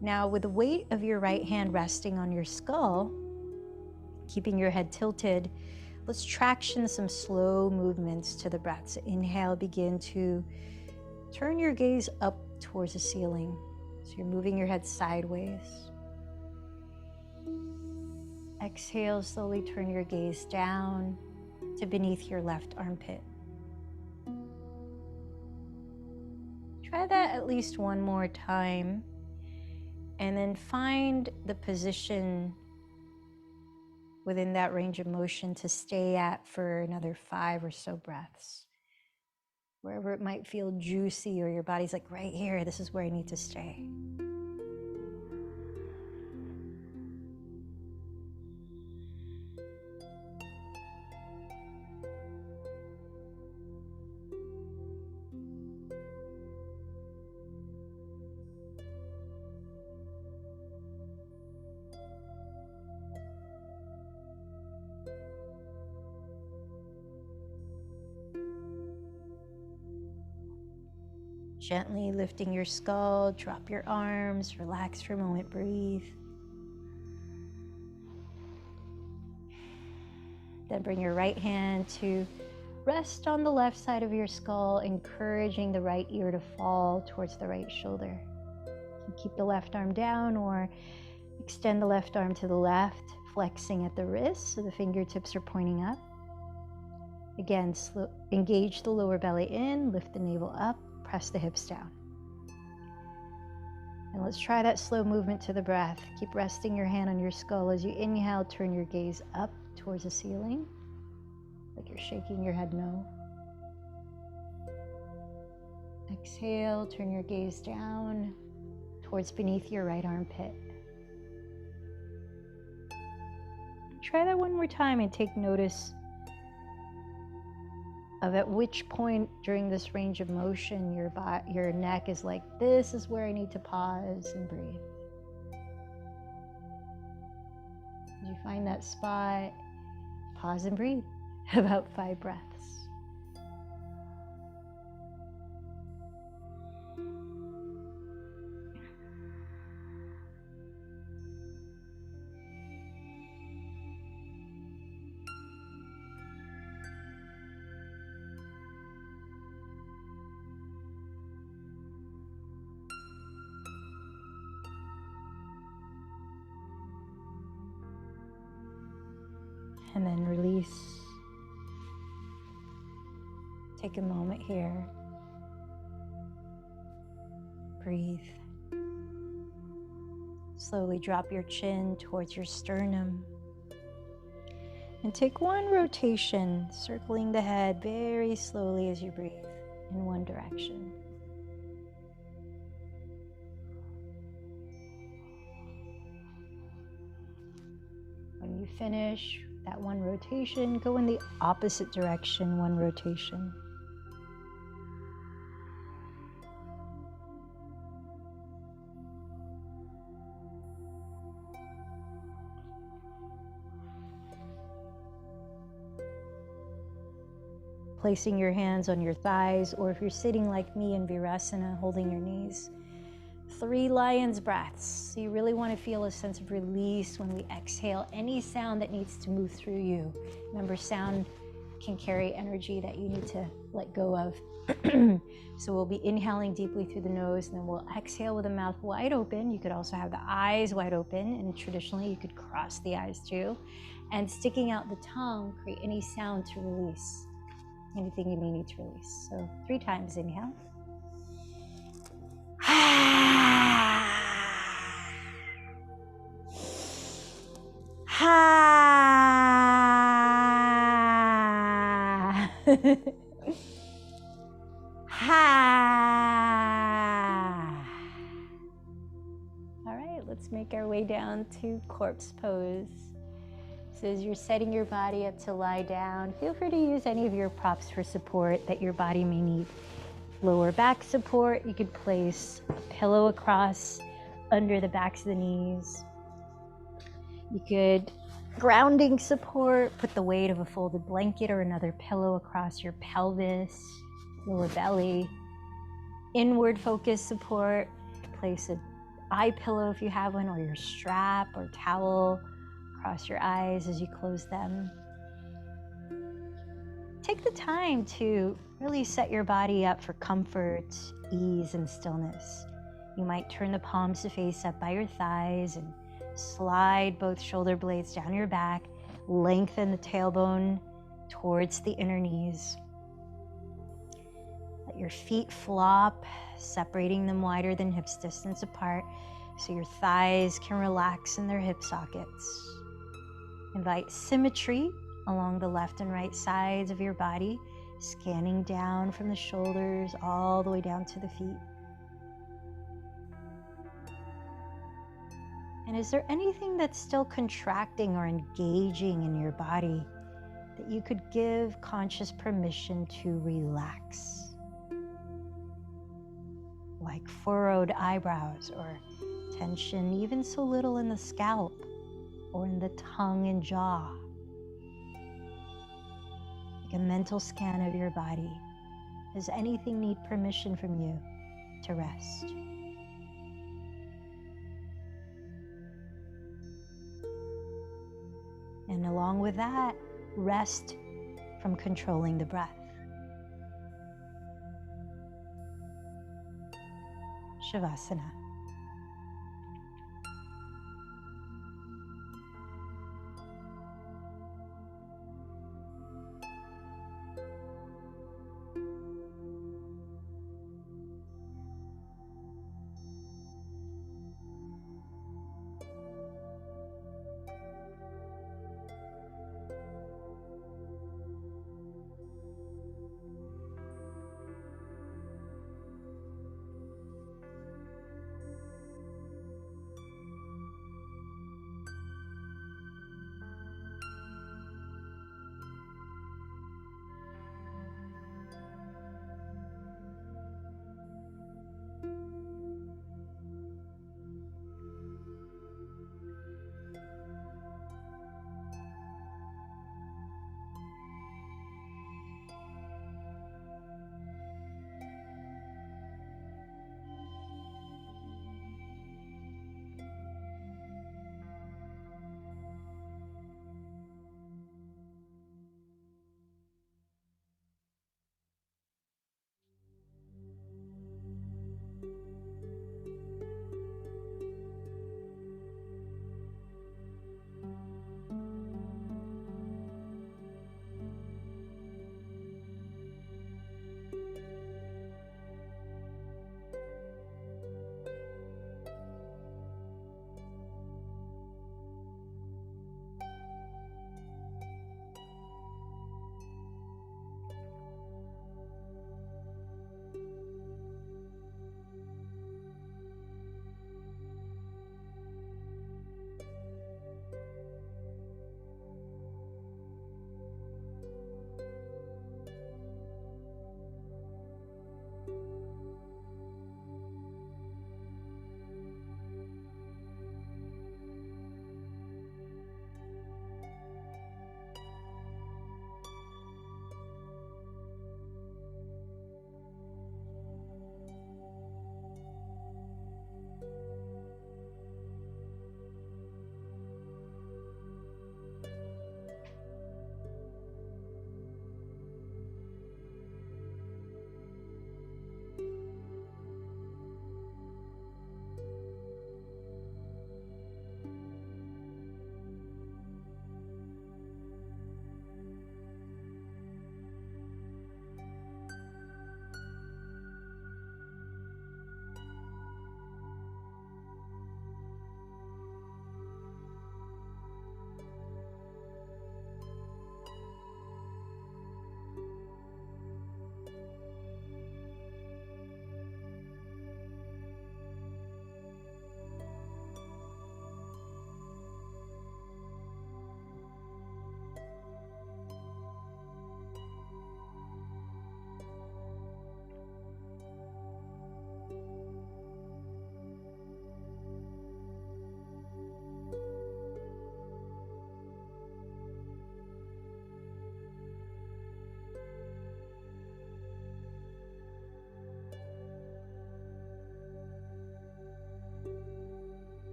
Speaker 1: Now, with the weight of your right hand resting on your skull, keeping your head tilted, let's traction some slow movements to the breath. So inhale, begin to turn your gaze up towards the ceiling. So you're moving your head sideways. Exhale, slowly turn your gaze down to beneath your left armpit. Try that at least one more time, and then find the position within that range of motion to stay at for another 5 or so breaths. Wherever it might feel juicy or your body's like, right here, this is where I need to stay. Gently lifting your skull, drop your arms, relax for a moment, breathe. Then bring your right hand to rest on the left side of your skull, encouraging the right ear to fall towards the right shoulder. You keep the left arm down or extend the left arm to the left, flexing at the wrist so the fingertips are pointing up. Again, engage the lower belly in, lift the navel up, press the hips down. And let's try that slow movement to the breath. Keep resting your hand on your skull. As you inhale, turn your gaze up towards the ceiling, like you're shaking your head no. Exhale, turn your gaze down towards beneath your right armpit. Try that one more time and take notice of at which point during this range of motion your neck is like, this is where I need to pause and breathe. As you find that spot, pause and breathe. About 5 breaths. And then release. Take a moment here. Breathe. Slowly drop your chin towards your sternum. And take one rotation, circling the head very slowly as you breathe in one direction. When you finish that one rotation, go in the opposite direction, one rotation. placing your hands on your thighs, or if you're sitting like me in Virasana, holding your knees. 3 lion's breaths. So you really want to feel a sense of release when we exhale any sound that needs to move through you. Remember, sound can carry energy that you need to let go of. So we'll be inhaling deeply through the nose, and then we'll exhale with the mouth wide open. You could also have the eyes wide open, and traditionally you could cross the eyes too. And sticking out the tongue, create any sound to release, anything you may need to release. So 3 times inhale. All right, let's make our way down to corpse pose. So as you're setting your body up to lie down, feel free to use any of your props for support that your body may need. Lower back support, you could place a pillow across under the backs of the knees. You could grounding support, put the weight of a folded blanket or another pillow across your pelvis, lower belly. Inward focus support, place an eye pillow if you have one, or your strap or towel across your eyes as you close them. Take the time to really set your body up for comfort, ease, and stillness. You might turn the palms to face up by your thighs and slide both shoulder blades down your back. Lengthen the tailbone towards the inner knees. Let your feet flop, separating them wider than hips distance apart so your thighs can relax in their hip sockets. Invite symmetry along the left and right sides of your body, scanning down from the shoulders all the way down to the feet. And is there anything that's still contracting or engaging in your body that you could give conscious permission to relax? Like furrowed eyebrows or tension even so little in the scalp or in the tongue and jaw. Like a mental scan of your body. Does anything need permission from you to rest? And along with that, rest from controlling the breath. Shavasana.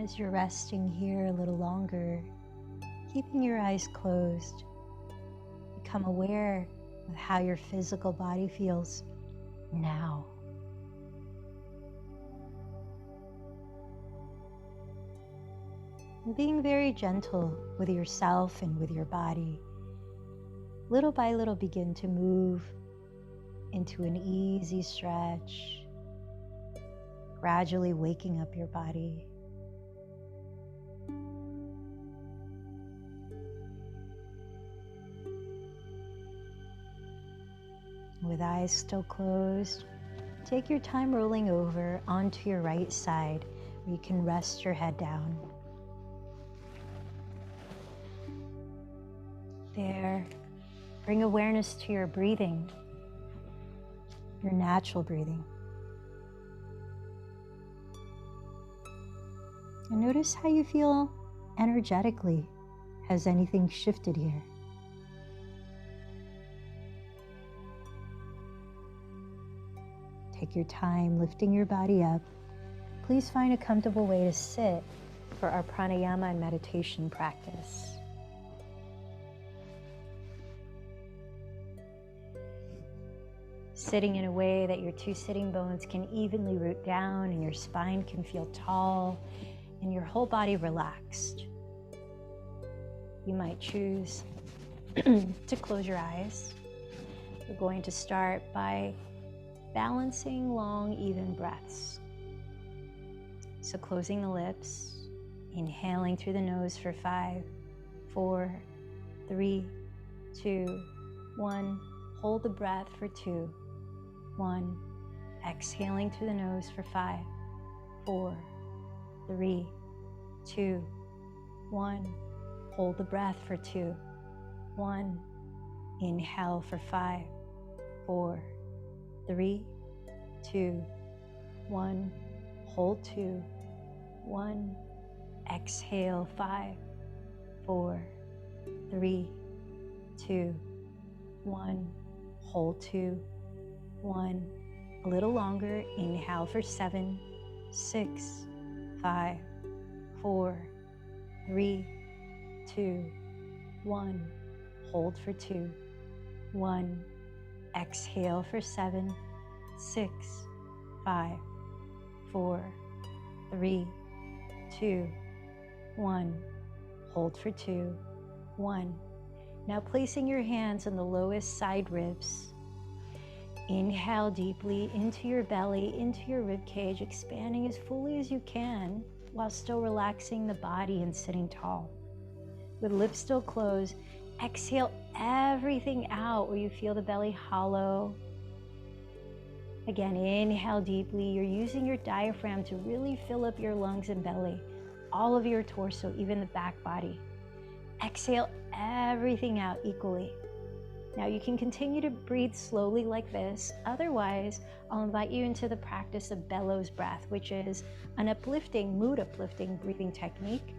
Speaker 1: as you're resting here a little longer, keeping your eyes closed, become aware of how your physical body feels now. And being very gentle with yourself and with your body, little by little begin to move into an easy stretch, gradually waking up your body. With eyes still closed, take your time rolling over onto your right side where you can rest your head down. There, bring awareness to your breathing, your natural breathing. And notice how you feel energetically. Has anything shifted here? Take your time lifting your body up. Please find a comfortable way to sit for our pranayama and meditation practice. Sitting in a way that your two sitting bones can evenly root down and your spine can feel tall and your whole body relaxed. You might choose to close your eyes. We're going to start by balancing long, even breaths. So closing the lips, inhaling through the nose for 5, 4, 3, 2, 1. Hold the breath for 2, 1. Exhaling through the nose for 5, 4, 3, 2, 1. Hold the breath for 2, 1. Inhale for 5, 4, 3, 2, 1. Hold 2, 1. Exhale 5, 4, 3, 2, 1. Hold 2, 1. A little longer. Inhale for 7, 6, 5, 4, 3, 2, 1. Hold for 2, 1. Exhale for 7, 6, 5, 4, 3, 2, 1. Hold for 2, 1. Now placing your hands on the lowest side ribs. Inhale deeply into your belly, into your rib cage, expanding as fully as you can while still relaxing the body and sitting tall. With lips still closed, exhale everything out where you feel the belly hollow. Again, inhale deeply. You're using your diaphragm to really fill up your lungs and belly, all of your torso, even the back body. Exhale everything out equally. Now you can continue to breathe slowly like this. Otherwise, I'll invite you into the practice of bellows breath, which is an uplifting, mood uplifting breathing technique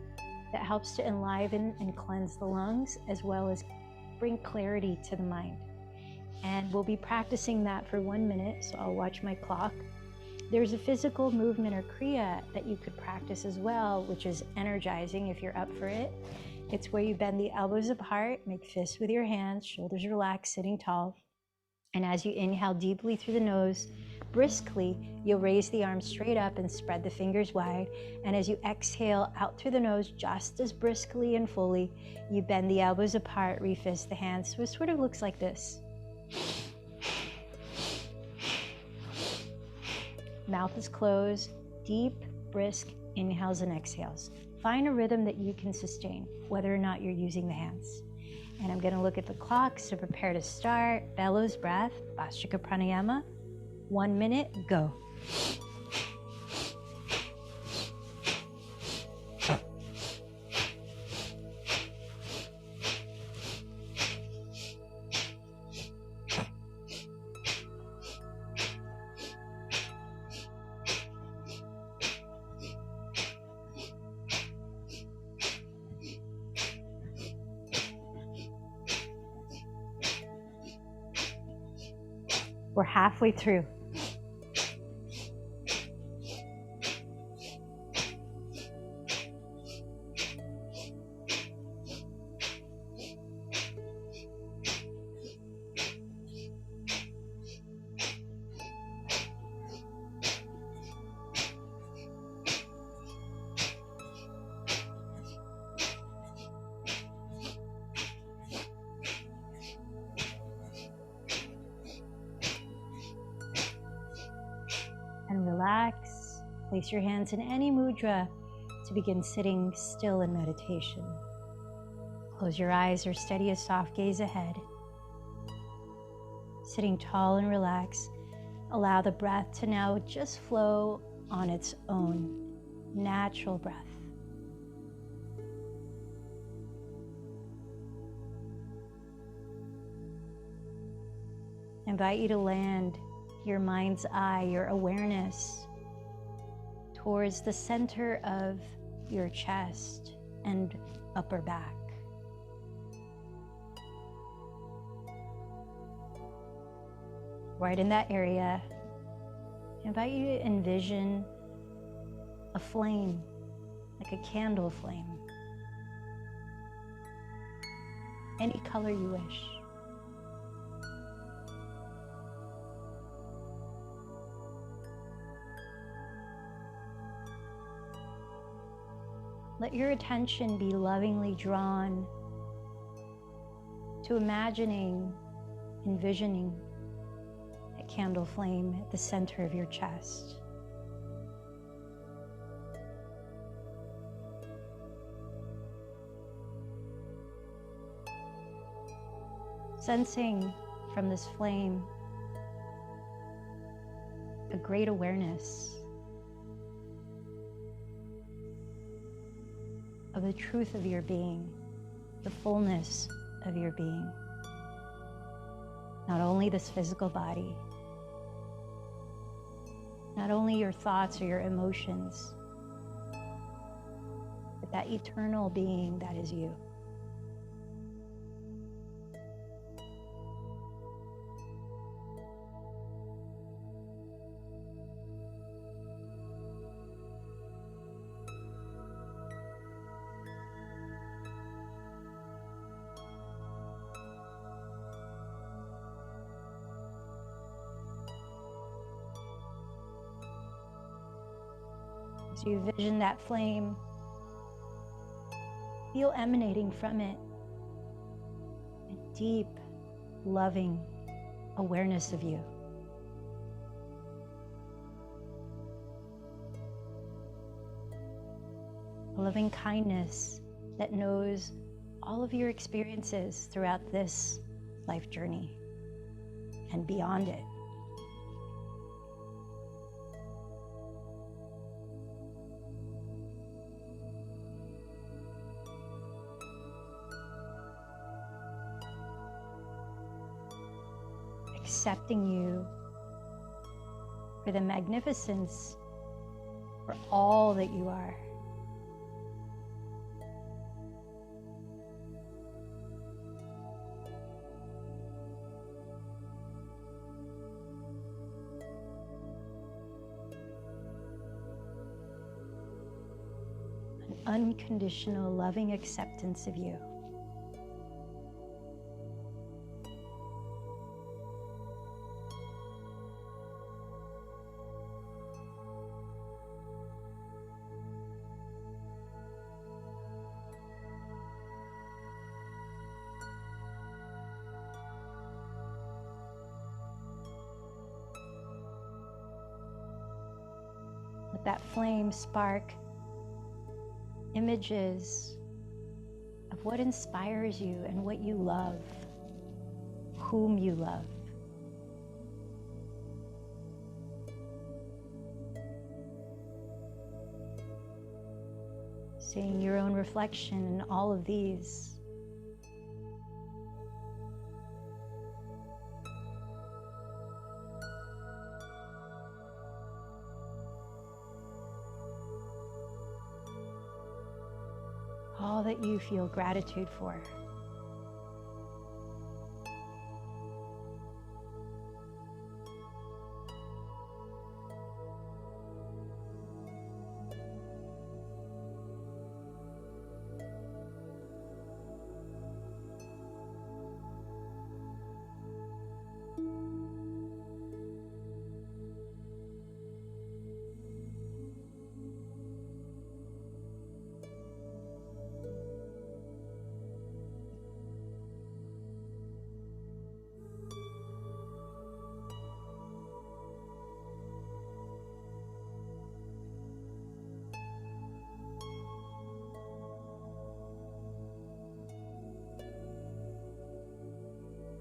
Speaker 1: that helps to enliven and cleanse the lungs as well as bring clarity to the mind. And we'll be practicing that for 1 minute, so I'll watch my clock. There's a physical movement or kriya that you could practice as well, which is energizing if you're up for it. It's where you bend the elbows apart, make fists with your hands, shoulders relaxed, sitting tall. And as you inhale deeply through the nose, briskly, you'll raise the arms straight up and spread the fingers wide. And as you exhale out through the nose, just as briskly and fully, you bend the elbows apart, refist the hands. So it sort of looks like this. Mouth is closed, deep, brisk inhales and exhales. Find a rhythm that you can sustain, whether or not you're using the hands. And I'm gonna look at the clock, so prepare to start. Bellows breath, Vastrika Pranayama. 1 minute, go. We're halfway through. relax. Place your hands in any mudra to begin sitting still in meditation. Close your eyes or steady a soft gaze ahead. Sitting tall and relaxed, allow the breath to now just flow on its own, natural breath. I invite you to land your mind's eye, your awareness, towards the center of your chest and upper back. Right in that area, I invite you to envision a flame, like a candle flame, any color you wish. Let your attention be lovingly drawn to envisioning that candle flame at the center of your chest. Sensing from this flame a great awareness of the truth of your being, the fullness of your being. Not only this physical body, not only your thoughts or your emotions, but that eternal being that is you. As you vision that flame, feel emanating from it a deep, loving awareness of you. A loving kindness that knows all of your experiences throughout this life journey and beyond it. Accepting you for the magnificence, for all that you are. An unconditional, loving acceptance of you. Let that flame spark images of what inspires you and what you love, whom you love. Seeing your own reflection in all of these. All that you feel gratitude for.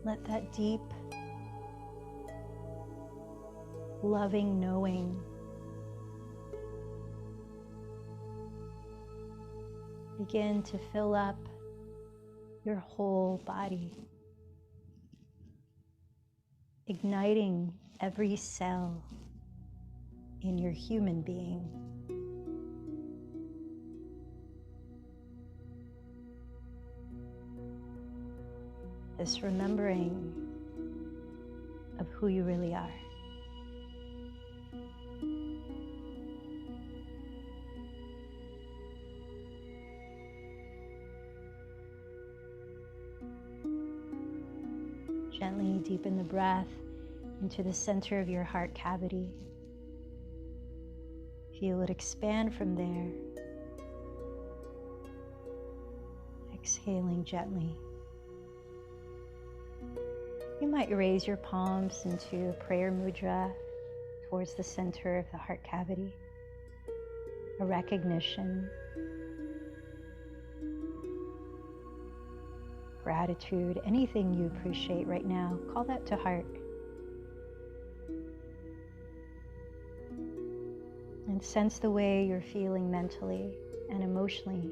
Speaker 1: Let that deep, loving knowing begin to fill up your whole body, igniting every cell in your human being. This remembering of who you really are. Gently deepen the breath into the center of your heart cavity. Feel it expand from there. Exhaling gently. You might raise your palms into a prayer mudra towards the center of the heart cavity. A recognition, gratitude, anything you appreciate right now, call that to heart. And sense the way you're feeling mentally and emotionally.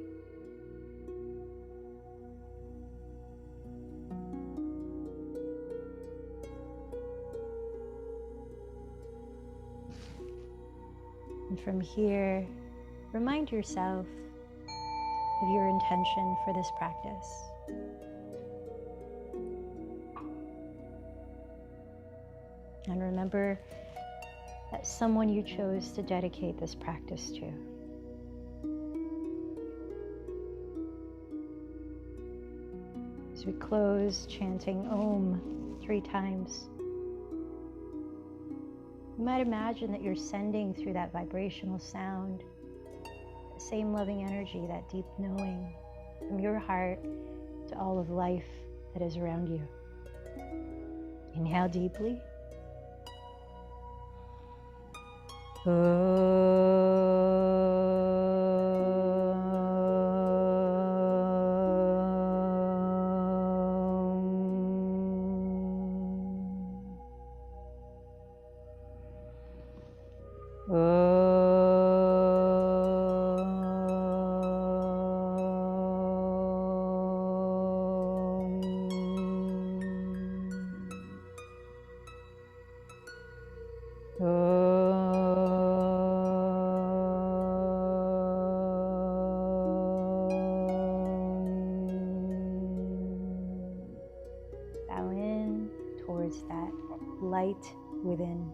Speaker 1: And from here, remind yourself of your intention for this practice. And remember that someone you chose to dedicate this practice to. As we close, chanting Om 3 times, you might imagine that you're sending through that vibrational sound the same loving energy, that deep knowing from your heart to all of life that is around you. Inhale deeply. Bow in towards that light within.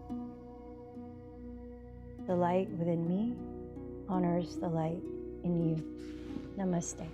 Speaker 1: The light within me honors the light in you. Namaste.